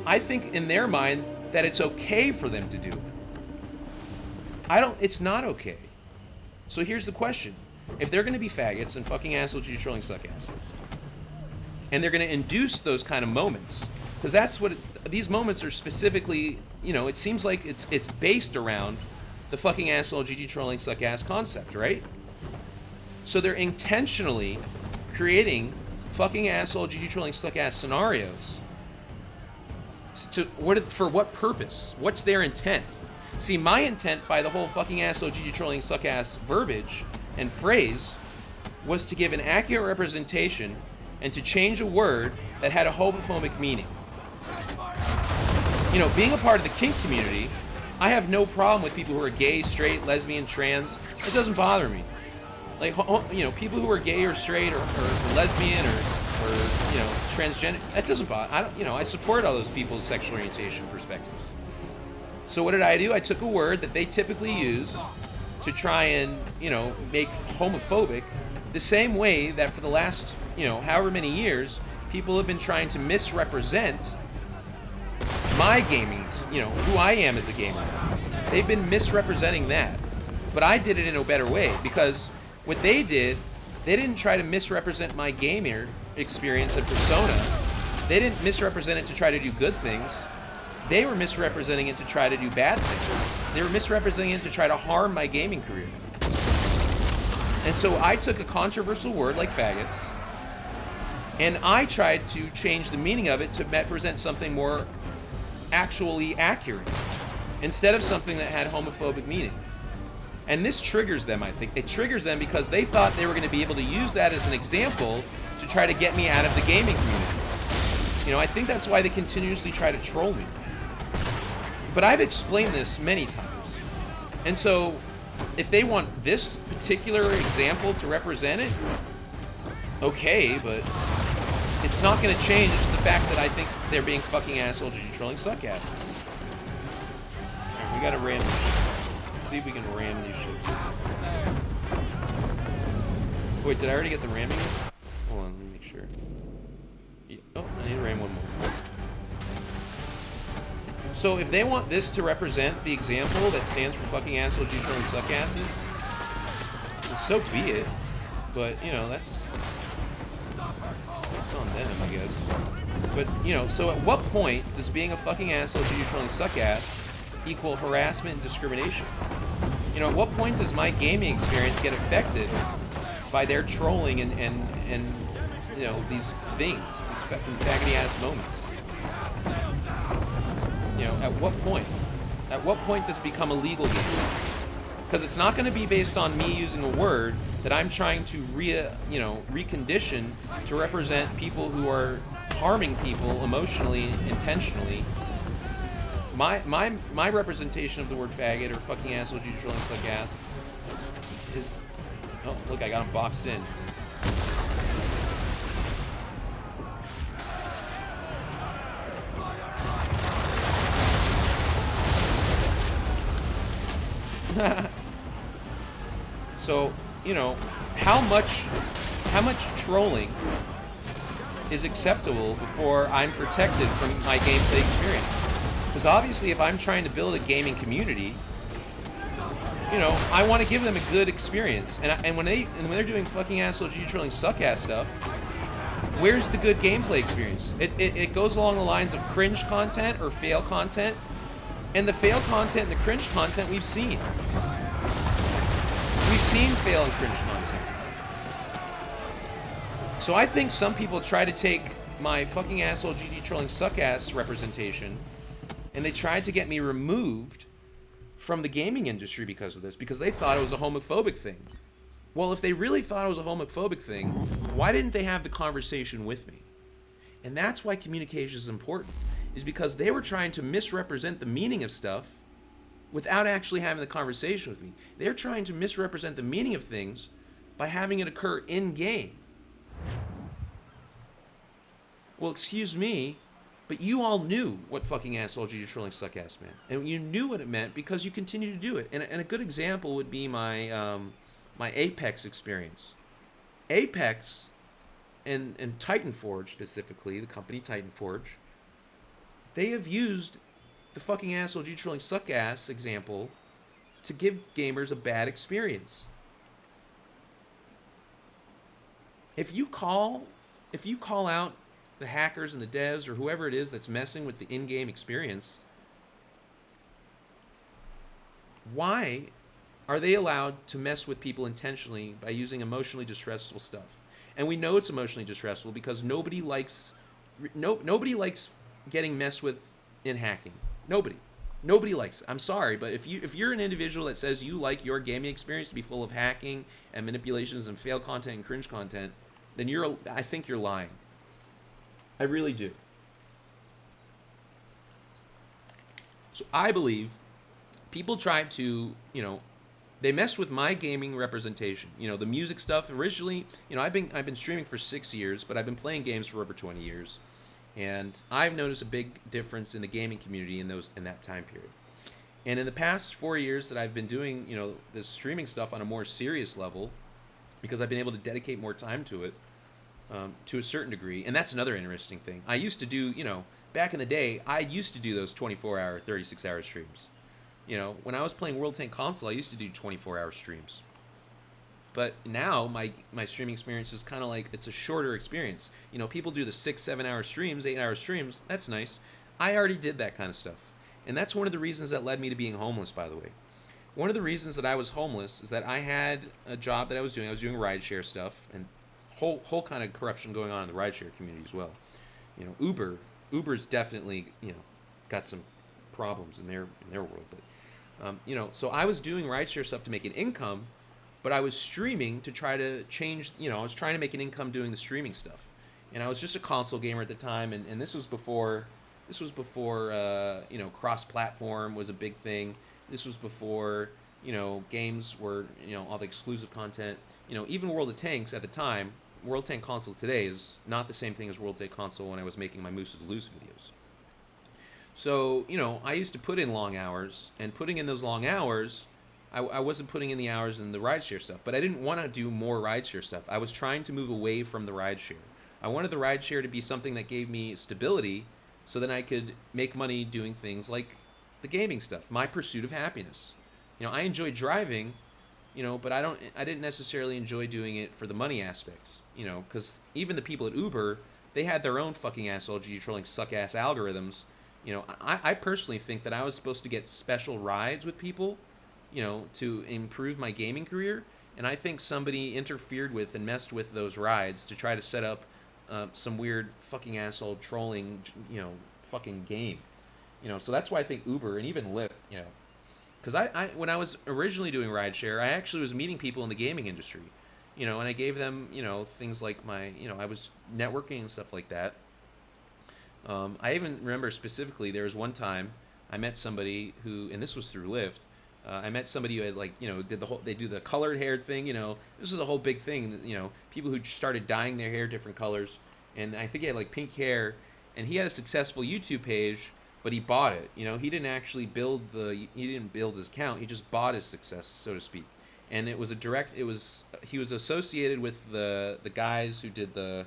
I think in their mind that it's okay for them to do it. It's not okay. So here's the question. If they're going to be faggots and fucking asshole, GG trolling suckasses, and they're going to induce those kind of moments, because that's what these moments are specifically, it seems like it's based around the fucking asshole, GG trolling suckass concept, right? So they're intentionally creating fucking asshole, GG trolling, suck ass scenarios. For what purpose? What's their intent? See, my intent by the whole fucking asshole, GG trolling, suck ass verbiage and phrase was to give an accurate representation and to change a word that had a homophobic meaning. You know, being a part of the kink community, I have no problem with people who are gay, straight, lesbian, trans. It doesn't bother me. Like, you know, people who are gay or straight or lesbian or you know, transgender, that doesn't bother. I don't, you know, I support all those people's sexual orientation perspectives. So what did I do? I took a word that they typically used to try and, you know, make homophobic, the same way that for the last, you know, however many years, people have been trying to misrepresent my gaming, you know, who I am as a gamer. They've been misrepresenting that. But I did it in a better way, because what they did, they didn't try to misrepresent my gamer experience and persona. They didn't misrepresent it to try to do good things. They were misrepresenting it to try to do bad things. They were misrepresenting it to try to harm my gaming career. And so I took a controversial word like faggots, and I tried to change the meaning of it to represent something more actually accurate, instead of something that had homophobic meaning. And this triggers them, I think. It triggers them because they thought they were going to be able to use that as an example to try to get me out of the gaming community. You know, I think that's why they continuously try to troll me. But I've explained this many times. And so, if they want this particular example to represent it, okay, but it's not going to change the fact that I think they're being fucking asshole, GG trolling suckasses. Alright, we gotta ram these ships. Let's see if we can ram these ships. Wait, did I already get the ramming? Hold on, let me make sure. Yeah. Oh, I need to ram one more. So if they want this to represent the example that stands for fucking asshole, GG trolling suckasses, then so be it. But, you know, that's on them, I guess. But, you know, so at what point does being a fucking asshole, GG trolling suckass equal harassment and discrimination? You know, at what point does my gaming experience get affected by their trolling and you know, these things, these fucking faggoty ass moments? You know, at what point? At what point does it become a legal game? Because it's not going to be based on me using a word that I'm trying to recondition to represent people who are harming people emotionally, intentionally. My representation of the word faggot or fucking asshole, GG trolling suck ass is, oh look, I got him boxed in. So, you know, how much trolling is acceptable before I'm protected from my gameplay experience? Because obviously, if I'm trying to build a gaming community, you know, I want to give them a good experience. And when they're doing fucking asshole, GG trolling suck ass stuff, where's the good gameplay experience? It goes along the lines of cringe content or fail content. And the fail content and the cringe content we've seen. We've seen fail and cringe content. So I think some people try to take my fucking asshole, GG trolling suck ass representation, and they tried to get me removed from the gaming industry because of this, because they thought it was a homophobic thing. Well, if they really thought it was a homophobic thing, why didn't they have the conversation with me? And that's why communication is important, is because they were trying to misrepresent the meaning of stuff without actually having the conversation with me. They're trying to misrepresent the meaning of things by having it occur in-game. Well, excuse me, but you all knew what fucking asshole, GG trolling suck ass meant. And you knew what it meant because you continue to do it. And a good example would be my my Apex experience. Apex and Titanforge specifically, the company Titanforge, they have used the fucking asshole, GG trolling suck ass example to give gamers a bad experience. If you call out the hackers and the devs or whoever it is that's messing with the in-game experience, why are they allowed to mess with people intentionally by using emotionally distressful stuff? And we know it's emotionally distressful because nobody likes nobody likes getting messed with in hacking. Nobody likes it. I'm sorry, but if you're an individual that says you like your gaming experience to be full of hacking and manipulations and fail content and cringe content, then I think you're lying. I really do. So I believe people tried to, they messed with my gaming representation. The music stuff originally, I've been streaming for 6 years, but I've been playing games for over 20 years. And I've noticed a big difference in the gaming community in that time period. And in the past 4 years that I've been doing, this streaming stuff on a more serious level, because I've been able to dedicate more time to it, to a certain degree. And that's another interesting thing. I used to do, back in the day, I used to do those 24-hour, 36-hour streams. When I was playing World Tank Console, I used to do 24-hour streams. But now my streaming experience is kind of like, it's a shorter experience. People do the 6-7 hour streams, 8-hour streams. That's nice. I already did that kind of stuff. And that's one of the reasons that led me to being homeless, by the way. One of the reasons that I was homeless is that I had a job that I was doing. I was doing rideshare stuff and whole kind of corruption going on in the rideshare community as well. Uber's definitely, got some problems in their world. But, so I was doing rideshare stuff to make an income, but I was streaming to try to change, I was trying to make an income doing the streaming stuff. And I was just a console gamer at the time, and this was before, cross-platform was a big thing. This was before, games were, all the exclusive content. Even World of Tanks at the time, World Tank Console today is not the same thing as World Tank Console when I was making my Moose's Loose videos. So, I used to put in long hours, and putting in those long hours, I wasn't putting in the hours in the rideshare stuff, but I didn't want to do more rideshare stuff. I was trying to move away from the rideshare. I wanted the rideshare to be something that gave me stability so that I could make money doing things like the gaming stuff, my pursuit of happiness. I enjoy driving, but I didn't necessarily enjoy doing it for the money aspects, because even the people at Uber, they had their own fucking asshole trolling suck-ass algorithms. I personally think that I was supposed to get special rides with people, to improve my gaming career. And I think somebody interfered with and messed with those rides to try to set up some weird fucking asshole trolling, fucking game. So that's why I think Uber and even Lyft, because I when I was originally doing rideshare, I actually was meeting people in the gaming industry, and I gave them, things like my, I was networking and stuff like that. I even remember specifically there was one time I met somebody who, and this was through Lyft. I met somebody who had they do the colored hair thing. This was a whole big thing. People who started dyeing their hair different colors, and I think he had pink hair, and he had a successful YouTube page, but he bought it. He didn't actually build his account. He just bought his success, so to speak. And it was he was associated with the guys who did I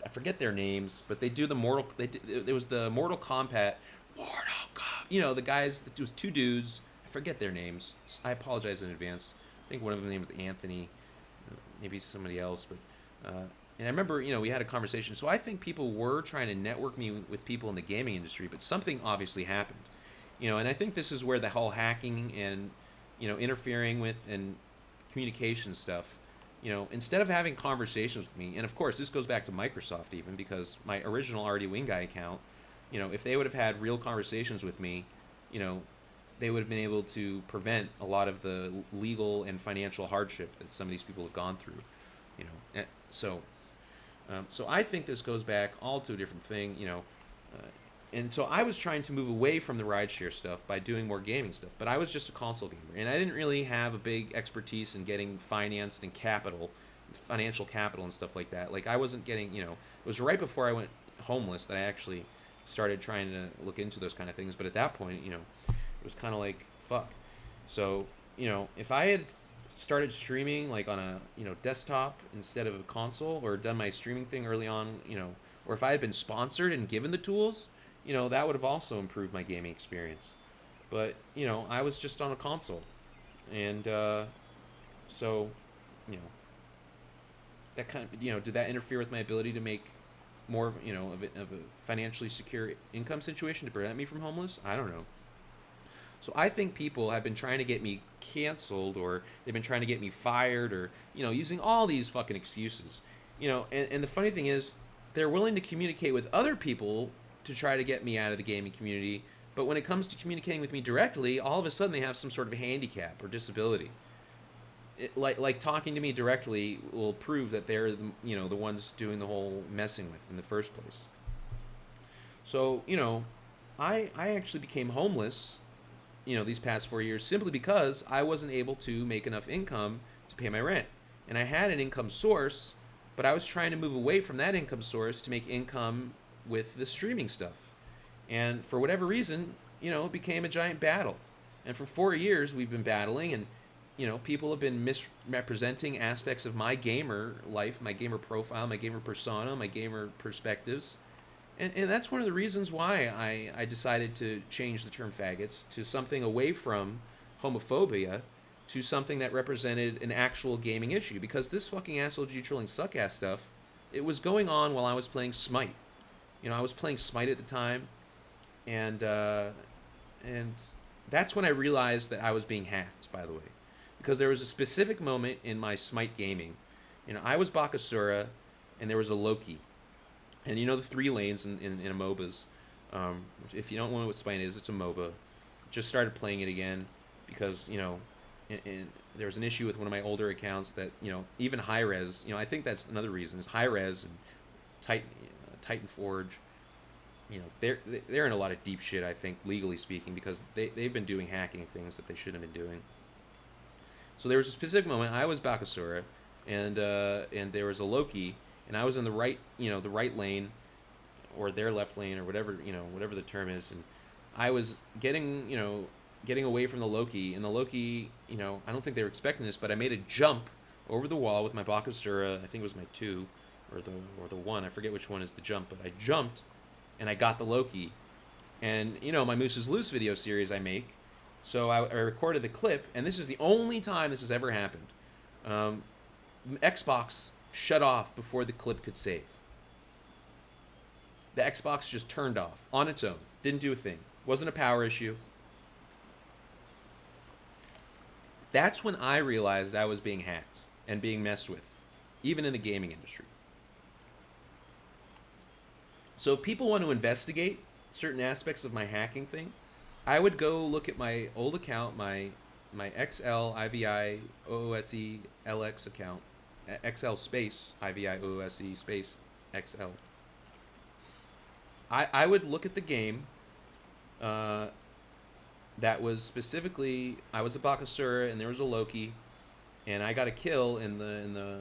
forget their names, but they do the it was the Mortal Kombat. The guys, it was two dudes. I forget their names. I apologize in advance. I think one of them named Anthony, maybe somebody else. But and I remember, we had a conversation. So I think people were trying to network me with people in the gaming industry, but something obviously happened. And I think this is where the whole hacking and interfering with and communication stuff. Instead of having conversations with me, and of course this goes back to Microsoft even, because my original RD Wing Guy account, if they would have had real conversations with me, they would have been able to prevent a lot of the legal and financial hardship that some of these people have gone through, So I think this goes back all to a different thing, and so I was trying to move away from the rideshare stuff by doing more gaming stuff, but I was just a console gamer, and I didn't really have a big expertise in getting financed and financial capital and stuff like that. I wasn't getting, it was right before I went homeless that I actually started trying to look into those kind of things, but at that point, it was kind of like, fuck. So, if I had started streaming on a, desktop instead of a console, or done my streaming thing early on, or if I had been sponsored and given the tools, that would have also improved my gaming experience. But, I was just on a console. And, so, that kind of, did that interfere with my ability to make more, of a financially secure income situation to prevent me from homeless? I don't know. So I think people have been trying to get me canceled, or they've been trying to get me fired, or, using all these fucking excuses. you know, and the funny thing is, they're willing to communicate with other people to try to get me out of the gaming community. But when it comes to communicating with me directly, all of a sudden they have some sort of handicap or disability. Like talking to me directly will prove that they're, you know, the ones doing the whole messing with in the first place. So, you know, I actually became homeless, you know, these past 4 years simply because I wasn't able to make enough income to pay my rent. And I had an income source, but I was trying to move away from that income source to make income with the streaming stuff. And for whatever reason, you know, it became a giant battle. And for 4 years we've been battling, and you know, people have been misrepresenting aspects of my gamer life, my gamer profile, my gamer persona, my gamer perspectives. And that's one of the reasons why I decided to change the term faggots to something away from homophobia to something that represented an actual gaming issue. Because this fucking asshole G trolling suck ass stuff, it was going on while I was playing Smite. You know, I was playing Smite at the time, and that's when I realized that I was being hacked, by the way. Because there was a specific moment in my Smite gaming. You know, I was Bakasura, and there was a Loki. And you know the 3 lanes in a MOBAs. If you don't know what Smite is, it's a MOBA. Just started playing it again because, you know, there was an issue with one of my older accounts that, you know, even Hi-Rez, you know, I think that's another reason, is Hi-Rez and Titan Forge, you know, they're in a lot of deep shit, I think, legally speaking, because they've been doing hacking things that they shouldn't have been doing. So there was a specific moment, I was Bakasura, and there was a Loki, and I was in the right, you know, the right lane, or their left lane, or whatever, you know, whatever the term is, and I was getting away from the Loki, and the Loki, you know, I don't think they were expecting this, but I made a jump over the wall with my Bakasura, I think it was my 2, or the 1, I forget which one is the jump, but I jumped, and I got the Loki, and, you know, my Moose's Loose video series I make, so I recorded the clip, and this is the only time this has ever happened. Xbox shut off before the clip could save. The Xbox just turned off on its own. Didn't do a thing. Wasn't a power issue. That's when I realized I was being hacked and being messed with, even in the gaming industry. So if people want to investigate certain aspects of my hacking thing, I would go look at my old account, my XL IVI OOSE LX account, XL space IVI OOSE space XL. I would look at the game that was specifically, I was a Bakasura and there was a Loki, and I got a kill in the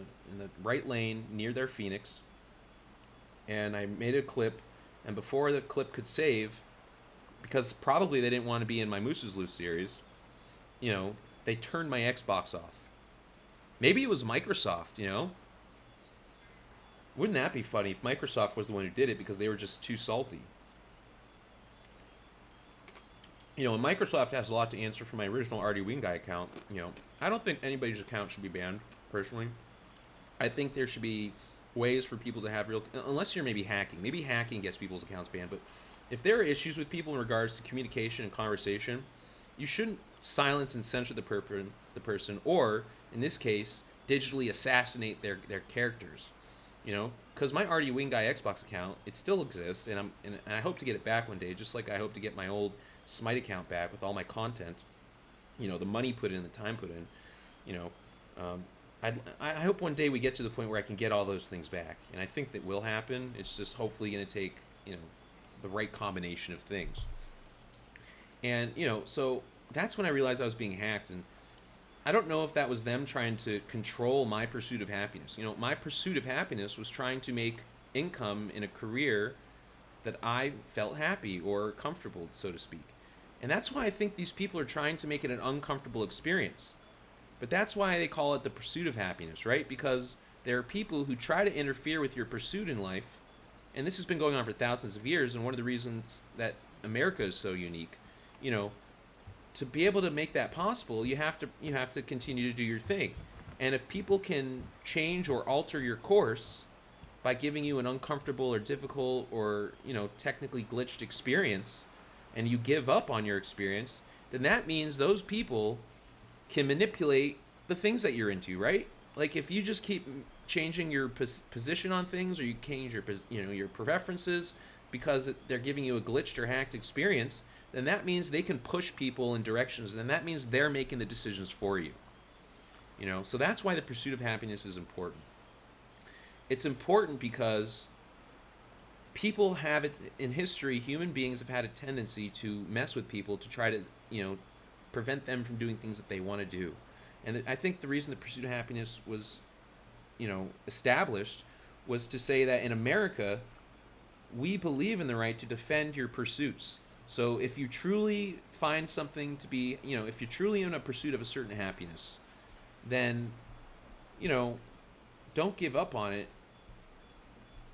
right lane near their Phoenix, and I made a clip, and before the clip could save, because probably they didn't want to be in my Moose's Loose series, you know, they turned my Xbox off. Maybe it was Microsoft, you know? Wouldn't that be funny if Microsoft was the one who did it because they were just too salty? You know, and Microsoft has a lot to answer for my original Artie Wing Guy account. You know, I don't think anybody's account should be banned, personally. I think there should be ways for people to have real... Unless you're maybe hacking. Maybe hacking gets people's accounts banned, but if there are issues with people in regards to communication and conversation, you shouldn't silence and censor the person, or, in this case, digitally assassinate their characters. You know, because my Artie Wing Guy Xbox account, it still exists, and I hope to get it back one day, just like I hope to get my old Smite account back with all my content. You know, the money put in, the time put in. You know, I hope one day we get to the point where I can get all those things back, and I think that will happen. It's just hopefully going to take, you know, the right combination of things. And, you know, so that's when I realized I was being hacked, and I don't know if that was them trying to control my pursuit of happiness. You know, my pursuit of happiness was trying to make income in a career that I felt happy or comfortable, so to speak. And that's why I think these people are trying to make it an uncomfortable experience. But that's why they call it the pursuit of happiness, right? Because there are people who try to interfere with your pursuit in life, and this has been going on for thousands of years, and one of the reasons that America is so unique, you know, to be able to make that possible, you have to continue to do your thing. And if people can change or alter your course by giving you an uncomfortable or difficult or, you know, technically glitched experience, and you give up on your experience, then that means those people can manipulate the things that you're into, right? Like, if you just keep changing your position on things, or you change your your preferences because they're giving you a glitched or hacked experience, then that means they can push people in directions, and that means they're making the decisions for you. So that's why the pursuit of happiness is important. It's important because people have it in history. Human beings have had a tendency to mess with people to try to, prevent them from doing things that they want to do. And I think the reason the pursuit of happiness was, established was to say that in America, we believe in the right to defend your pursuits. So if you truly find something to be, if you're truly in a pursuit of a certain happiness, then, don't give up on it.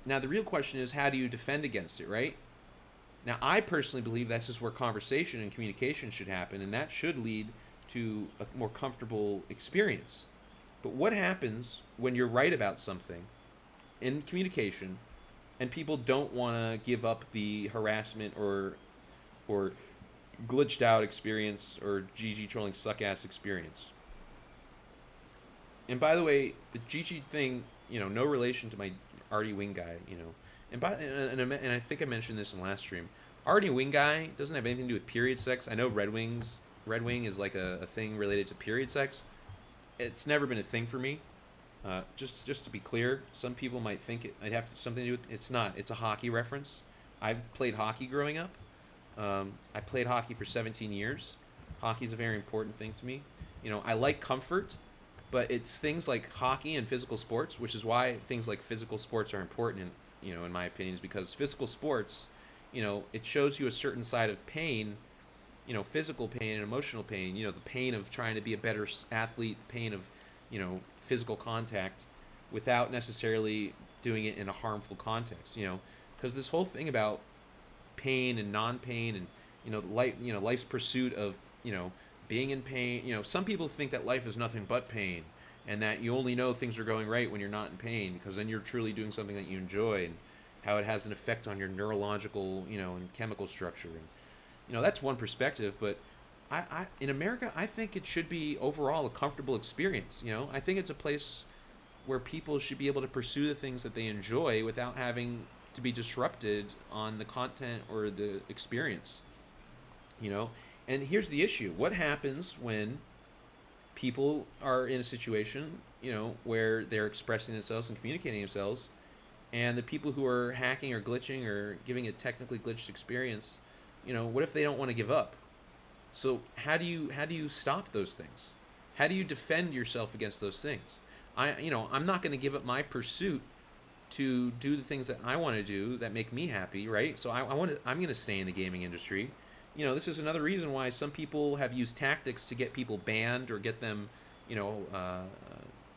Now, the real question is, how do you defend against it, right? Now, I personally believe this is where conversation and communication should happen, and that should lead to a more comfortable experience. But what happens when you're right about something in communication and people don't want to give up the harassment or glitched out experience or GG trolling suck ass experience? And by the way, the GG thing, no relation to my Artie Wing guy, and I think I mentioned this in last stream. Artie Wing guy doesn't have anything to do with period sex. I know Red Wing is like a thing related to period sex. It's never been a thing for me. Just to be clear, some people might think it might have something to do with. It's not. It's a hockey reference. I've played hockey growing up. I played hockey for 17 years. Hockey is a very important thing to me. I like comfort, but it's things like hockey and physical sports, which is why things like physical sports are important, in my opinion, is because physical sports, it shows you a certain side of pain, physical pain and emotional pain, the pain of trying to be a better athlete, the pain of, physical contact without necessarily doing it in a harmful context, because this whole thing about pain and non-pain and, life's pursuit of, being in pain, some people think that life is nothing but pain and that you only know things are going right when you're not in pain, because then you're truly doing something that you enjoy, and how it has an effect on your neurological, and chemical structure. And, that's one perspective, but I in America, I think it should be overall a comfortable experience. I think it's a place where people should be able to pursue the things that they enjoy without having to be disrupted on the content or the experience. And here's the issue. What happens when people are in a situation, where they're expressing themselves and communicating themselves, and the people who are hacking or glitching or giving a technically glitched experience, what if they don't want to give up? So how do you stop those things? How do you defend yourself against those things? I'm not going to give up my pursuit to do the things that I want to do that make me happy, right? So I'm going to stay in the gaming industry. This is another reason why some people have used tactics to get people banned or get them,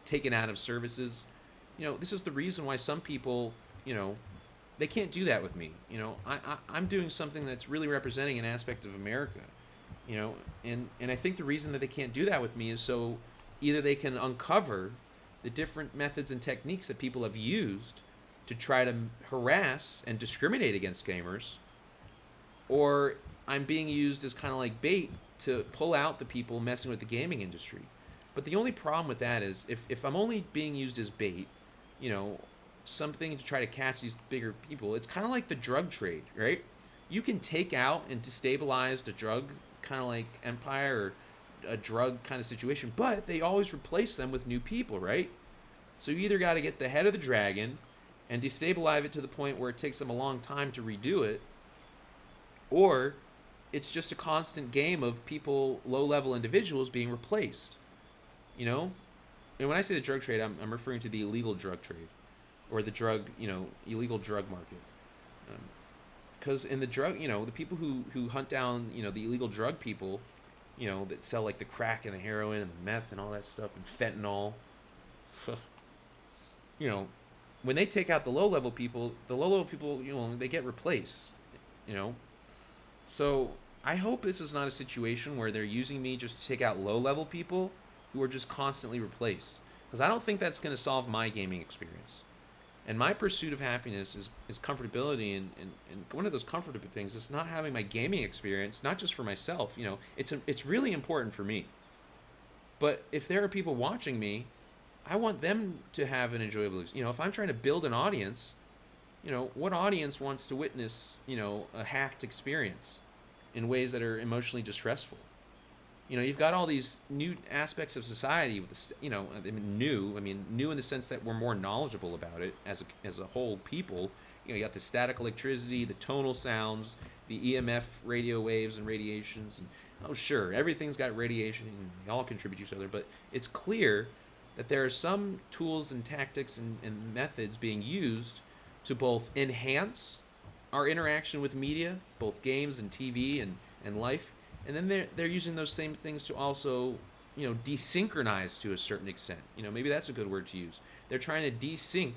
taken out of services. This is the reason why some people, they can't do that with me. I'm doing something that's really representing an aspect of America, and I think the reason that they can't do that with me is so either they can uncover the different methods and techniques that people have used to try to harass and discriminate against gamers, or I'm being used as kind of like bait to pull out the people messing with the gaming industry. But the only problem with that is if I'm only being used as bait, something to try to catch these bigger people, it's kind of like the drug trade, right? You can take out and destabilize the drug kind of like empire or a drug kind of situation, but they always replace them with new people, right? So you either got to get the head of the dragon and destabilize it to the point where it takes them a long time to redo it, or it's just a constant game of people, low-level individuals being replaced, And when I say the drug trade, I'm referring to the illegal drug trade, or the drug, illegal drug market. Because in the drug, the people who hunt down, the illegal drug people, that sell like the crack and the heroin and the meth and all that stuff and fentanyl, when they take out the low-level people, they get replaced, So I hope this is not a situation where they're using me just to take out low-level people who are just constantly replaced. Because I don't think that's going to solve my gaming experience. And my pursuit of happiness is comfortability, and one of those comfortable things is not having my gaming experience, not just for myself, it's really important for me. But if there are people watching me I want them to have an enjoyable, if I'm trying to build an audience, what audience wants to witness, a hacked experience in ways that are emotionally distressful? You've got all these new aspects of society with this, new in the sense that we're more knowledgeable about it as a whole people. You got the static electricity, the tonal sounds, the EMF radio waves and radiations. And, sure, everything's got radiation and they all contribute to each other, but it's clear that there are some tools and tactics and methods being used to both enhance our interaction with media, both games and TV and life, and then they're using those same things to also, desynchronize to a certain extent. Maybe that's a good word to use. They're trying to desync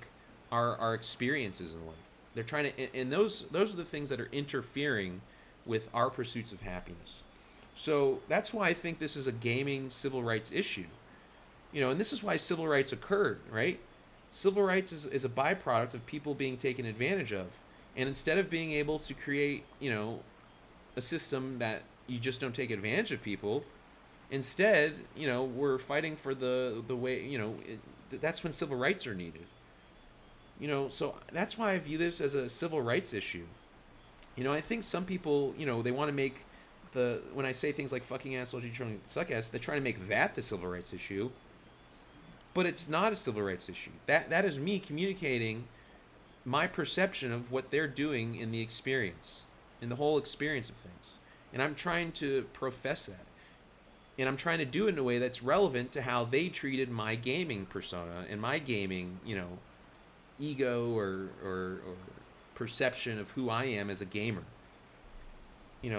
our experiences in life. They're trying to, and those are the things that are interfering with our pursuits of happiness. So that's why I think this is a gaming civil rights issue. And this is why civil rights occurred, right? Civil rights is a byproduct of people being taken advantage of. And instead of being able to create, a system that you just don't take advantage of people, instead, we're fighting for the way, that's when civil rights are needed. So that's why I view this as a civil rights issue. I think some people, they want to make when I say things like fucking assholes, you trying to suck ass, they're trying to make that the civil rights issue. But it's not a civil rights issue. That is me communicating my perception of what they're doing in the experience, in the whole experience of things. And I'm trying to profess that. And I'm trying to do it in a way that's relevant to how they treated my gaming persona and my gaming, ego or perception of who I am as a gamer.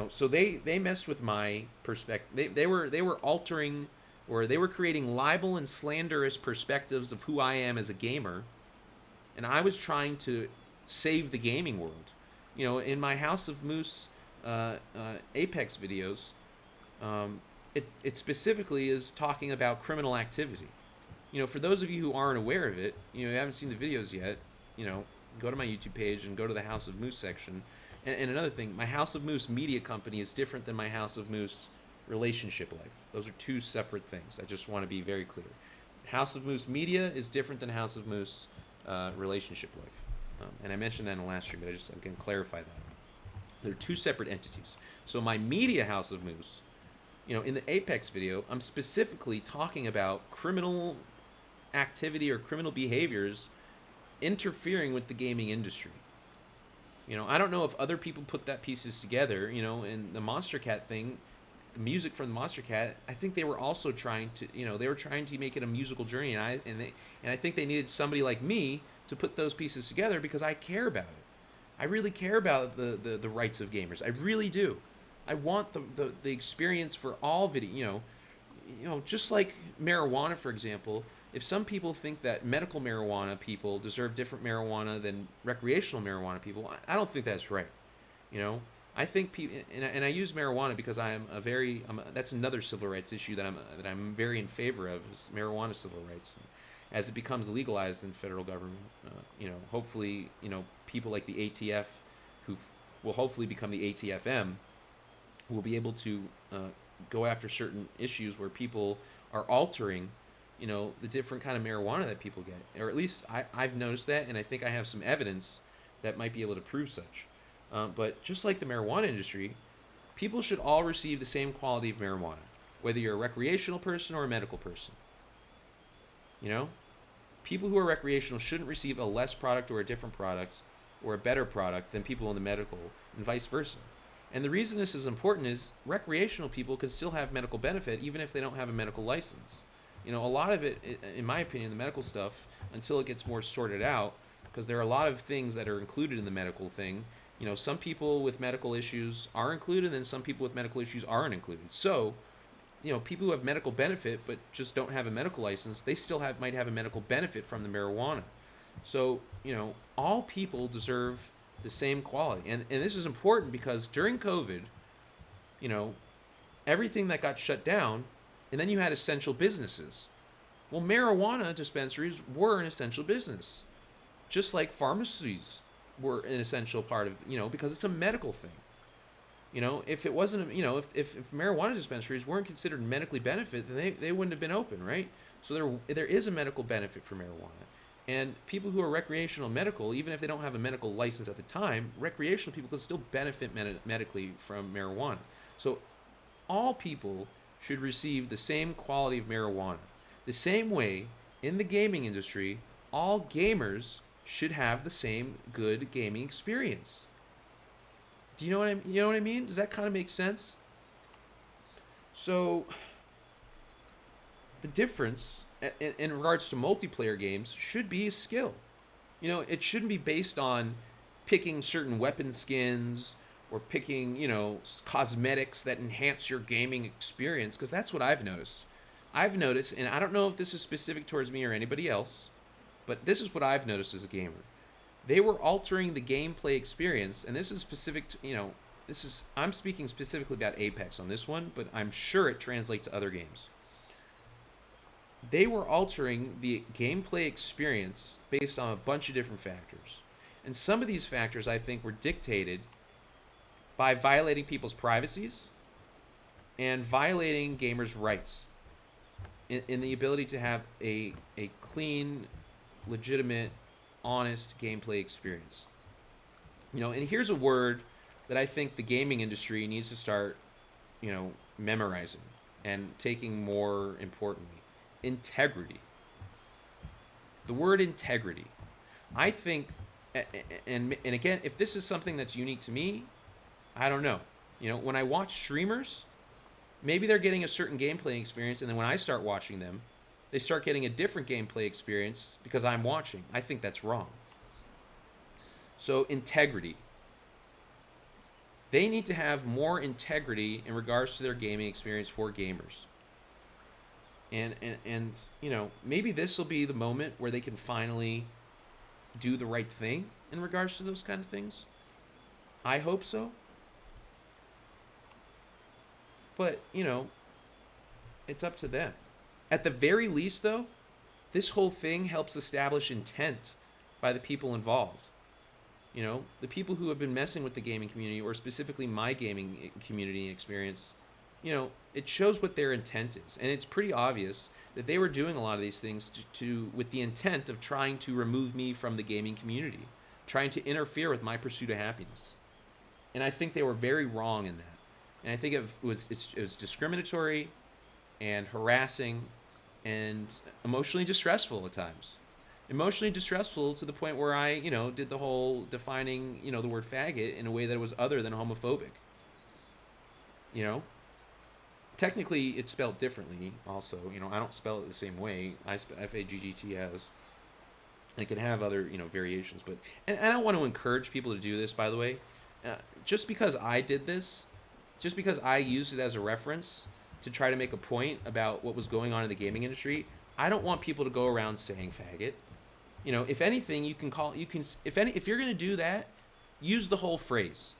So they messed with my perspective. They were altering, or they were creating libel and slanderous perspectives of who I am as a gamer, and I was trying to save the gaming world. In my House of Moose Apex videos, it specifically is talking about criminal activity. For those of you who aren't aware of it, you haven't seen the videos yet, go to my YouTube page and go to the House of Moose section. And another thing, my House of Moose media company is different than my House of Moose relationship life. Those are two separate things. I just want to be very clear. House of Moose media is different than House of Moose relationship life. And I mentioned that in the last stream, but I'm going to clarify that. They're two separate entities. So my media House of Moose, in the Apex video, I'm specifically talking about criminal activity or criminal behaviors interfering with the gaming industry. I don't know if other people put that pieces together, in the Monster Cat thing, the music from the Monster Cat, I think they were also trying to, they were trying to make it a musical journey, and I think they needed somebody like me to put those pieces together because I care about it. I really care about the rights of gamers. I really do. I want the experience for all video, just like marijuana, for example. If some people think that medical marijuana people deserve different marijuana than recreational marijuana people, I don't think that's right. I think people, and I use marijuana because that's another civil rights issue that I'm very in favor of, is marijuana civil rights. As it becomes legalized in the federal government, hopefully, people like the ATF, who will hopefully become the ATFM, will be able to go after certain issues where people are altering, the different kind of marijuana that people get. Or at least I've noticed that, and I think I have some evidence that might be able to prove such. But just like the marijuana industry, people should all receive the same quality of marijuana, whether you're a recreational person or a medical person. People who are recreational shouldn't receive a less product or a different product or a better product than people in the medical, and vice versa. And the reason this is important is recreational people can still have medical benefit even if they don't have a medical license. A lot of it, in my opinion, the medical stuff, until it gets more sorted out, because there are a lot of things that are included in the medical thing. Some people with medical issues are included, and some people with medical issues aren't included. So, people who have medical benefit but just don't have a medical license, they still might have a medical benefit from the marijuana. So, all people deserve the same quality. And this is important because during COVID, everything that got shut down, and then you had essential businesses. Well, marijuana dispensaries were an essential business, just like pharmacies were an essential part of, because it's a medical thing. You know, if it wasn't, you know, if marijuana dispensaries weren't considered medically benefit, then they wouldn't have been open, right? So there is a medical benefit for marijuana. And people who are recreational medical, even if they don't have a medical license at the time, recreational people can still benefit medically from marijuana. So all people should receive the same quality of marijuana. The same way, in the gaming industry, all gamers should have the same good gaming experience. Do you know what I mean? Does that kind of make sense? So the difference in regards to multiplayer games should be a skill. You know, it shouldn't be based on picking certain weapon skins or picking, you know, cosmetics that enhance your gaming experience, because that's what I've noticed. I've noticed, and I don't know if this is specific towards me or anybody else, but this is what I've noticed as a gamer. They were altering the gameplay experience, and this is specific to, you know, I'm speaking specifically about Apex on this one, but I'm sure it translates to other games. They were altering the gameplay experience based on a bunch of different factors. And some of these factors, I think, were dictated by violating people's privacies and violating gamers' rights in the ability to have a clean, legitimate, honest gameplay experience. You know, and here's a word that I think the gaming industry needs to start, you know, memorizing and taking more importantly. Integrity. The word integrity. I think, and again, if this is something that's unique to me, I don't know. You know, when I watch streamers, maybe they're getting a certain gameplay experience, and then when I start watching them, they start getting a different gameplay experience because I'm watching. I think that's wrong. So, integrity. They need to have more integrity in regards to their gaming experience for gamers. And you know, maybe this will be the moment where they can finally do the right thing in regards to those kinds of things. I hope so. But, you know, it's up to them. At the very least, though, this whole thing helps establish intent by the people involved. You know, the people who have been messing with the gaming community, or specifically my gaming community experience, you know, it shows what their intent is. And it's pretty obvious that they were doing a lot of these things with the intent of trying to remove me from the gaming community, trying to interfere with my pursuit of happiness. And I think they were very wrong in that. And I think it was discriminatory and harassing and emotionally distressful at times. Emotionally distressful to the point where I, you know, did the whole defining, you know, the word faggot in a way that was other than homophobic. You know? Technically, it's spelled differently also. You know, I don't spell it the same way. F-A-G-G-T-S. It can have other, you know, variations. But and I don't want to encourage people to do this, by the way. Just because I did this, just because I used it as a reference to try to make a point about what was going on in the gaming industry, I don't want people to go around saying faggot. You know, if anything, if you're going to do that, use the whole phrase.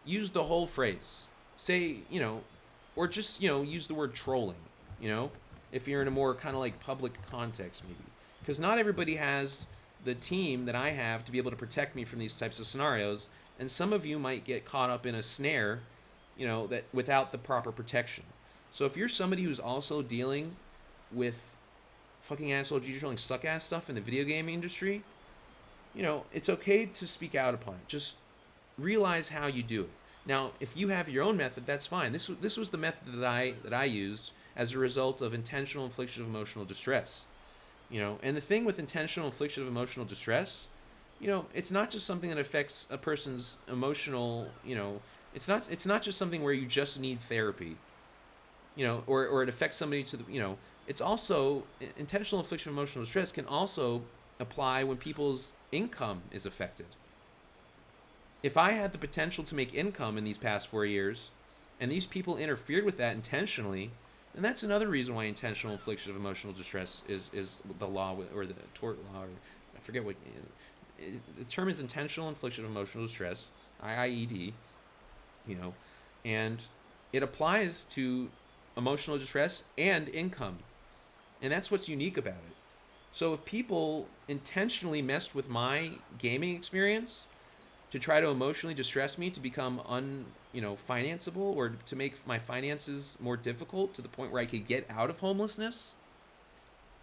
Use the whole phrase. Say, you know, or just, you know, use the word trolling, you know, if you're in a more kind of like public context maybe. Because not everybody has the team that I have to be able to protect me from these types of scenarios, and some of you might get caught up in a snare, you know, that without the proper protection. So if you're somebody who's also dealing with fucking asshole G trolling suck ass stuff in the video game industry, you know, it's okay to speak out upon it. Just realize how you do it. Now, if you have your own method, that's fine. This was the method that I used as a result of intentional infliction of emotional distress. You know, and the thing with intentional infliction of emotional distress, you know, it's not just something that affects a person's emotional, you know, it's not just something where you just need therapy, you know, or it affects somebody to the, you know, it's also intentional infliction of emotional distress can also apply when people's income is affected. If I had the potential to make income in these past 4 years, and these people interfered with that intentionally, then that's another reason why intentional infliction of emotional distress is the law, or the tort law, or I forget what the term is. Intentional infliction of emotional distress, IIED, you know, and it applies to emotional distress and income, and that's what's unique about it. So if people intentionally messed with my gaming experience to try to emotionally distress me to become financeable, or to make my finances more difficult to the point where I could get out of homelessness,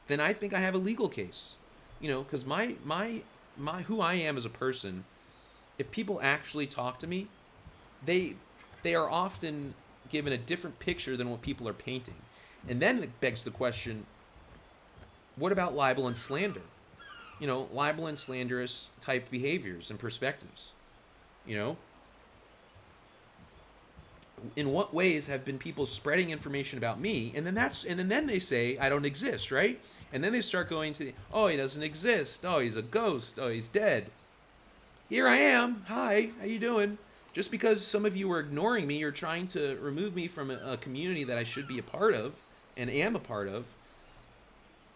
then I think I have a legal case. Because my who I am as a person, if people actually talk to me, they are often given a different picture than what people are painting. And then it begs the question, what about libel and slander? Libel and slanderous type behaviors and perspectives. In what ways have been people spreading information about me, and then they say I don't exist, right? And then they start going to, oh, he doesn't exist, oh, he's a ghost, oh, he's dead. Here I am. Hi, how you doing? Just because some of you are ignoring me or trying to remove me from a community that I should be a part of and am a part of,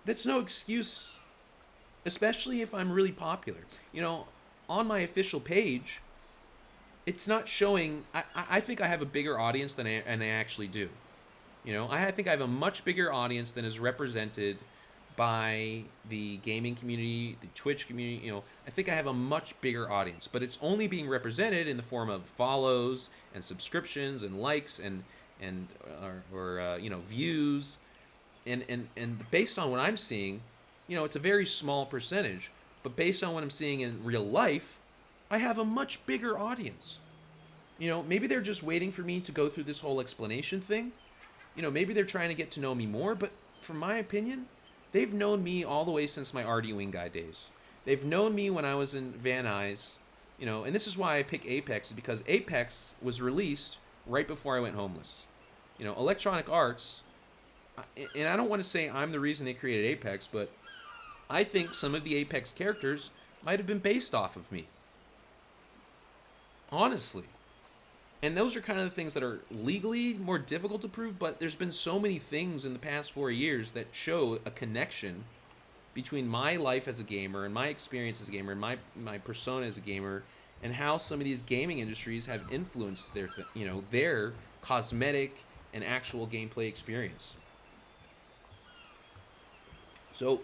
that's no excuse, especially if I'm really popular. On my official page, it's not showing. I think I have a bigger audience than I actually do. I think I have a much bigger audience than is represented by the gaming community, the Twitch community. I think I have a much bigger audience, but it's only being represented in the form of follows and subscriptions and likes and views, and based on what I'm seeing, it's a very small percentage. But based on what I'm seeing in real life, I have a much bigger audience. Maybe they're just waiting for me to go through this whole explanation thing. Maybe they're trying to get to know me more, but from my opinion, they've known me all the way since my RD Wing Guy days. They've known me when I was in Van Nuys, and this is why I pick Apex, because Apex was released right before I went homeless. Electronic Arts, and I don't want to say I'm the reason they created Apex, but I think some of the Apex characters might have been based off of me. Honestly. And those are kind of the things that are legally more difficult to prove, but there's been so many things in the past 4 years that show a connection between my life as a gamer and my experience as a gamer and my persona as a gamer, and how some of these gaming industries have influenced their cosmetic and actual gameplay experience. So,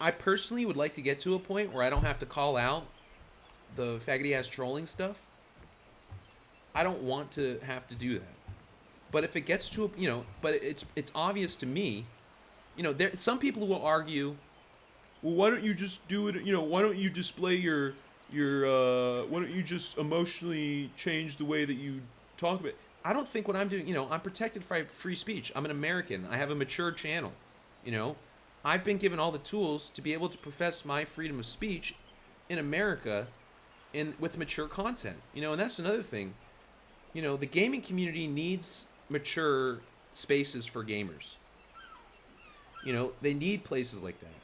I personally would like to get to a point where I don't have to call out the faggoty ass trolling stuff. I don't want to have to do that. But if it gets to but it's obvious to me, there some people will argue, well, why don't you just do it? Why don't you display your why don't you just emotionally change the way that you talk about it? I don't think what I'm doing, I'm protected by free speech. I'm an American. I have a mature channel. I've been given all the tools to be able to profess my freedom of speech in America with mature content. And that's another thing. The gaming community needs mature spaces for gamers. They need places like that.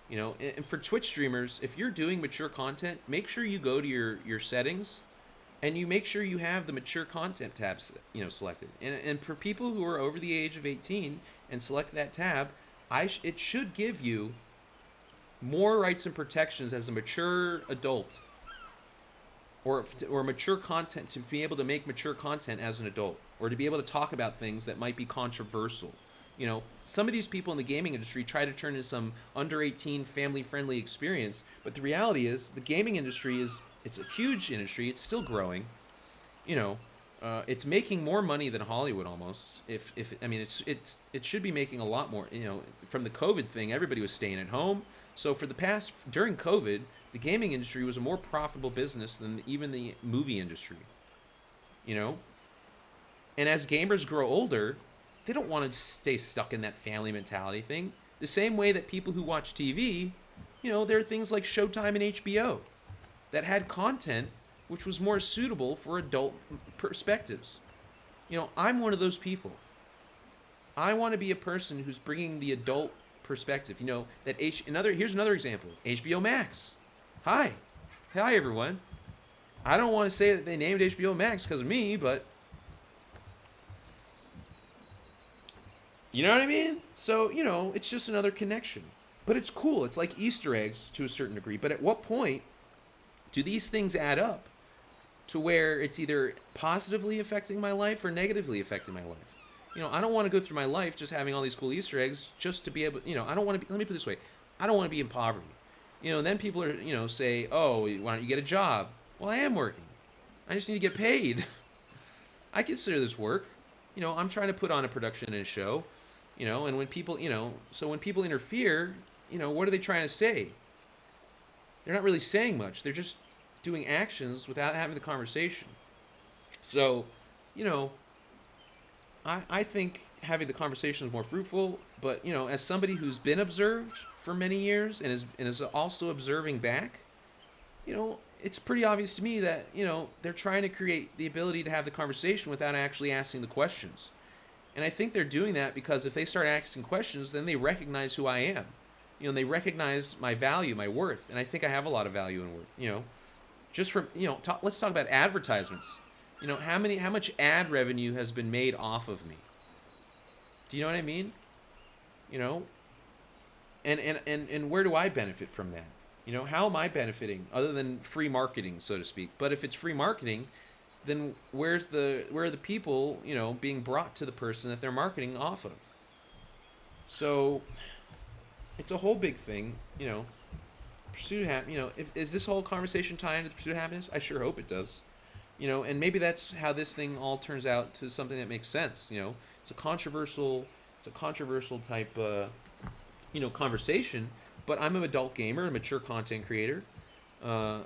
And for Twitch streamers, if you're doing mature content, make sure you go to your settings and you make sure you have the mature content tab selected. And for people who are over the age of 18 and select that tab, it should give you more rights and protections as a mature adult, or mature content, to be able to make mature content as an adult, or to be able to talk about things that might be controversial. Some of these people in the gaming industry try to turn into some under 18 family friendly experience, but the reality is the gaming industry it's a huge industry. It's still growing. It's making more money than Hollywood almost. It should be making a lot more. From the COVID thing, everybody was staying at home. So during COVID, the gaming industry was a more profitable business than even the movie industry. And as gamers grow older, they don't want to stay stuck in that family mentality thing. The same way that people who watch TV, there are things like Showtime and HBO that had content which was more suitable for adult perspectives. I'm one of those people. I want to be a person who's bringing the adult perspective. Here's another example. HBO Max. Hi everyone. I don't want to say that they named HBO Max because of me, but you know what I mean? So, it's just another connection. But it's cool. It's like Easter eggs to a certain degree. But at what point do these things add up to where it's either positively affecting my life or negatively affecting my life? I don't want to go through my life just having all these cool Easter eggs just to be able, I don't want to be, let me put it this way, I don't want to be in poverty. Then people are, say, oh, why don't you get a job? Well, I am working. I just need to get paid. I consider this work. You know, I'm trying to put on a production and a show. You know, and when people, you know, so when people interfere, you know, what are they trying to say? They're not really saying much. They're just doing actions without having the conversation. So, you know, I think having the conversation is more fruitful. But, you know, as somebody who's been observed for many years and is also observing back, you know, it's pretty obvious to me that, you know, they're trying to create the ability to have the conversation without actually asking the questions. And I think they're doing that because if they start asking questions, then they recognize who I am. You know, and they recognize my value, my worth. And I think I have a lot of value and worth, you know. Just from, you know, let's talk about advertisements. You know, how much ad revenue has been made off of me? Do you know what I mean? You know? And where do I benefit from that? You know, how am I benefiting other than free marketing, so to speak? But if it's free marketing, then where are the people, you know, being brought to the person that they're marketing off of? So it's a whole big thing, you know. Pursuit of happiness, you know, is this whole conversation tied into the pursuit of happiness? I sure hope it does. You know, and maybe that's how this thing all turns out to something that makes sense, you know. It's a controversial type you know, conversation, but I'm an adult gamer, a mature content creator. And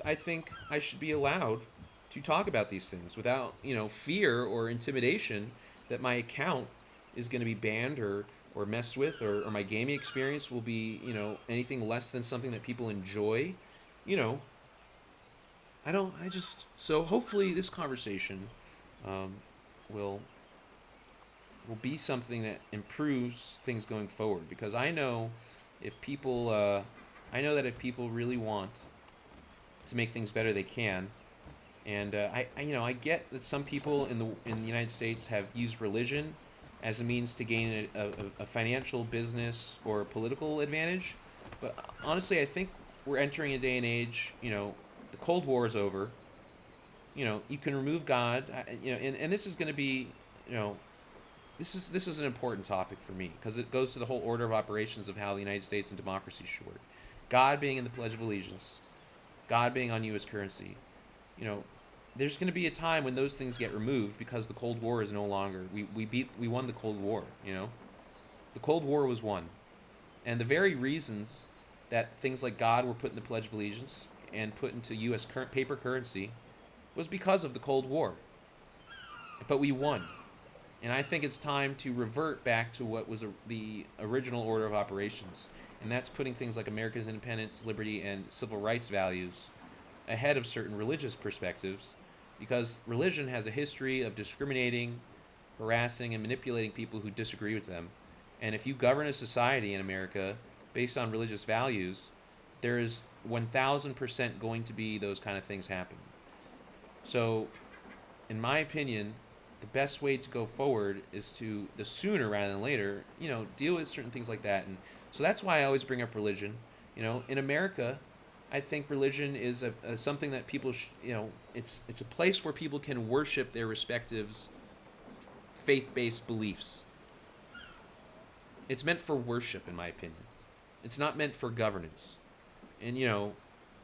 I think I should be allowed to talk about these things without, you know, fear or intimidation that my account is going to be banned or messed with, or my gaming experience will be, you know, anything less than something that people enjoy. You know, so hopefully this conversation will be something that improves things going forward, because I know if people if people really want to make things better, they can. And I get that some people in the United States have used religion as a means to gain a financial, business, or political advantage. But honestly, I think we're entering a day and age, you know, the Cold War is over. You know, you can remove God, you know, and this is going to be, you know, this is an important topic for me, because it goes to the whole order of operations of how the United States and democracy should work. God being in the Pledge of Allegiance, God being on U.S. currency, you know, there's going to be a time when those things get removed because the Cold War is no longer. We won the Cold War, you know. The Cold War was won. And the very reasons that things like God were put in the Pledge of Allegiance and put into U.S. paper currency was because of the Cold War. But we won. And I think it's time to revert back to what was the original order of operations. And that's putting things like America's independence, liberty, and civil rights values ahead of certain religious perspectives, because religion has a history of discriminating, harassing, and manipulating people who disagree with them. And if you govern a society in America based on religious values, there is 1,000% going to be those kind of things happening. So, in my opinion, the best way to go forward is to, the sooner rather than later, you know, deal with certain things like that. And so that's why I always bring up religion. You know, in America, I think religion is a something that people, you know, it's a place where people can worship their respective faith-based beliefs. It's meant for worship, in my opinion. It's not meant for governance. And, you know,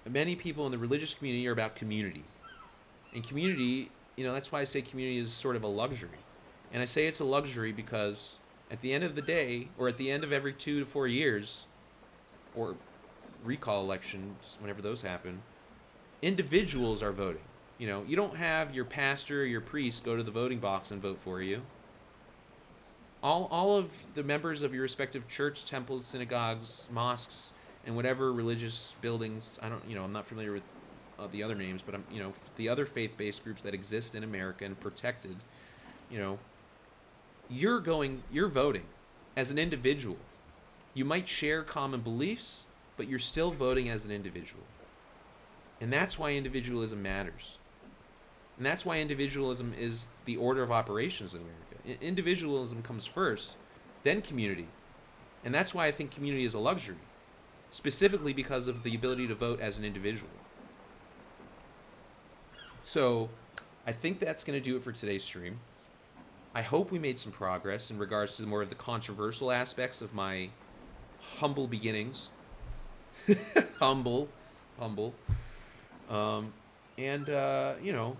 many people in the religious community are about community. And community, you know, that's why I say community is sort of a luxury. And I say it's a luxury because at the end of the day, or at the end of every 2 to 4 years, or recall elections, whenever those happen, individuals are voting. You know, you don't have your pastor or your priest go to the voting box and vote for you. All of the members of your respective church, temples, synagogues, mosques, and whatever religious buildings, I'm not familiar with the other names, but the other faith-based groups that exist in America and protected, you know, you're voting as an individual. You might share common beliefs, but you're still voting as an individual. And that's why individualism matters. And that's why individualism is the order of operations in America. Individualism comes first, then community. And that's why I think community is a luxury, specifically because of the ability to vote as an individual. So I think that's going to do it for today's stream. I hope we made some progress in regards to more of the controversial aspects of my humble beginnings. humble. You know,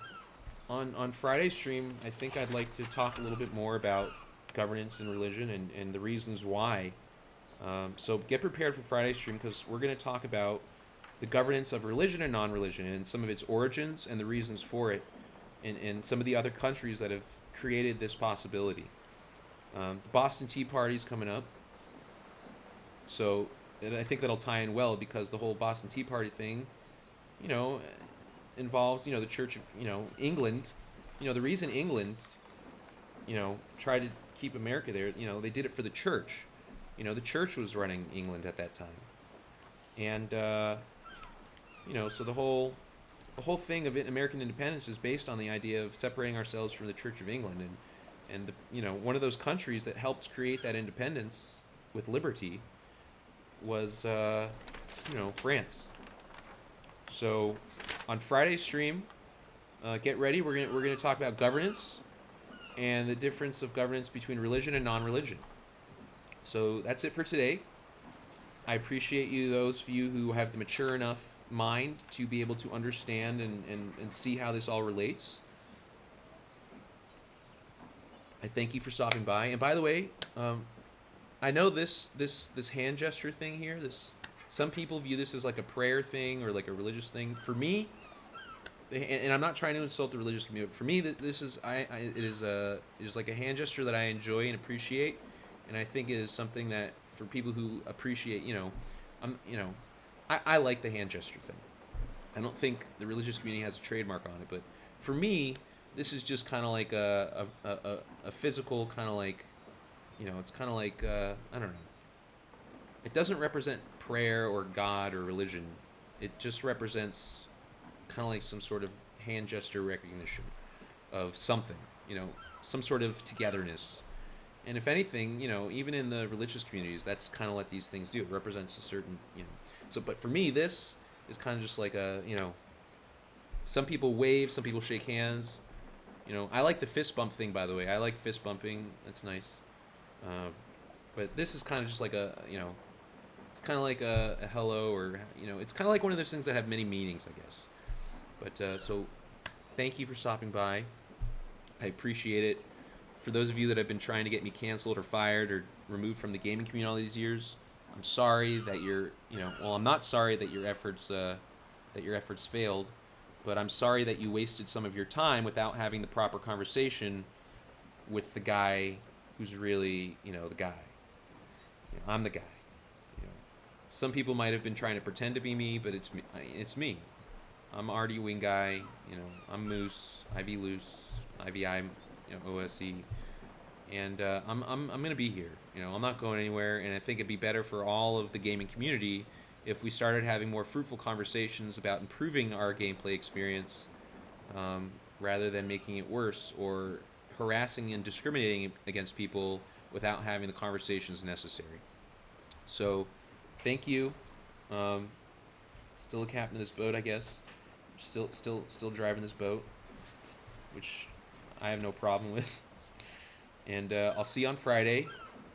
on Friday's stream, I think I'd like to talk a little bit more about governance and religion and the reasons why. So get prepared for Friday's stream, because we're going to talk about the governance of religion and non-religion and some of its origins and the reasons for it, and some of the other countries that have created this possibility. The Boston Tea Party's coming up, so I think that'll tie in well, because the whole Boston Tea Party thing, you know, involves, you know, the Church of, you know, England. You know, the reason England, you know, tried to keep America there, you know, they did it for the church. You know, the church was running England at that time. And, you know, so the whole thing of American independence is based on the idea of separating ourselves from the Church of England. And the, you know, one of those countries that helped create that independence with liberty was, you know, France. So on Friday's stream, get ready. We're gonna talk about governance and the difference of governance between religion and non-religion. So that's it for today. I appreciate you, those of you who have the mature enough mind to be able to understand and see how this all relates. I thank you for stopping by. And by the way, I know this hand gesture thing here, some people view this as like a prayer thing or like a religious thing. For me, and I'm not trying to insult the religious community, but for me, this is it is like a hand gesture that I enjoy and appreciate, and I think it is something that for people who appreciate, you know, I like the hand gesture thing. I don't think the religious community has a trademark on it, but for me, this is just kind of like a physical kind of like, you know, it's kind of like I don't know. It doesn't represent prayer or God or religion. It just represents kind of like some sort of hand gesture recognition of something, you know, some sort of togetherness. And if anything, you know, even in the religious communities, that's kind of what these things do. It represents a certain, you know. So, but for me, this is kind of just like a, you know, some people wave, some people shake hands. You know, I like the fist bump thing, by the way. I like fist bumping. That's nice. But this is kind of just like a, you know, it's kind of like a hello, or, you know, it's kind of like one of those things that have many meanings, I guess. But, so, thank you for stopping by. I appreciate it. For those of you that have been trying to get me canceled or fired or removed from the gaming community all these years, I'm sorry that you're, you know, well, I'm not sorry that your efforts failed, but I'm sorry that you wasted some of your time without having the proper conversation with the guy who's really, you know, the guy. You know, I'm the guy. You know, some people might have been trying to pretend to be me, but it's me. It's me. I'm Artie Wing Guy. You know, I'm Moose, Ivy Loose, IVI, you know, OSE, and I'm gonna be here. You know, I'm not going anywhere, and I think it'd be better for all of the gaming community if we started having more fruitful conversations about improving our gameplay experience, rather than making it worse or harassing and discriminating against people without having the conversations necessary. So, thank you. Still a captain of this boat, I guess. Still driving this boat, which I have no problem with. And I'll see you on Friday.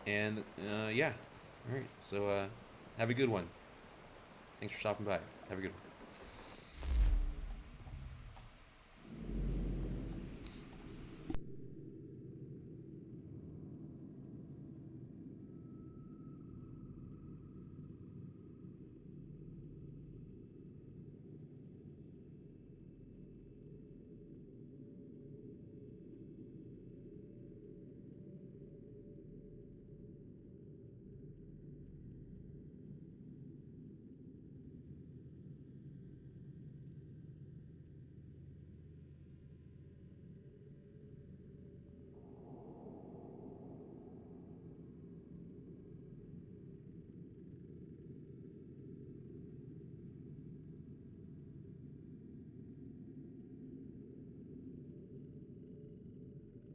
And yeah, all right. So have a good one. Thanks for stopping by. Have a good one.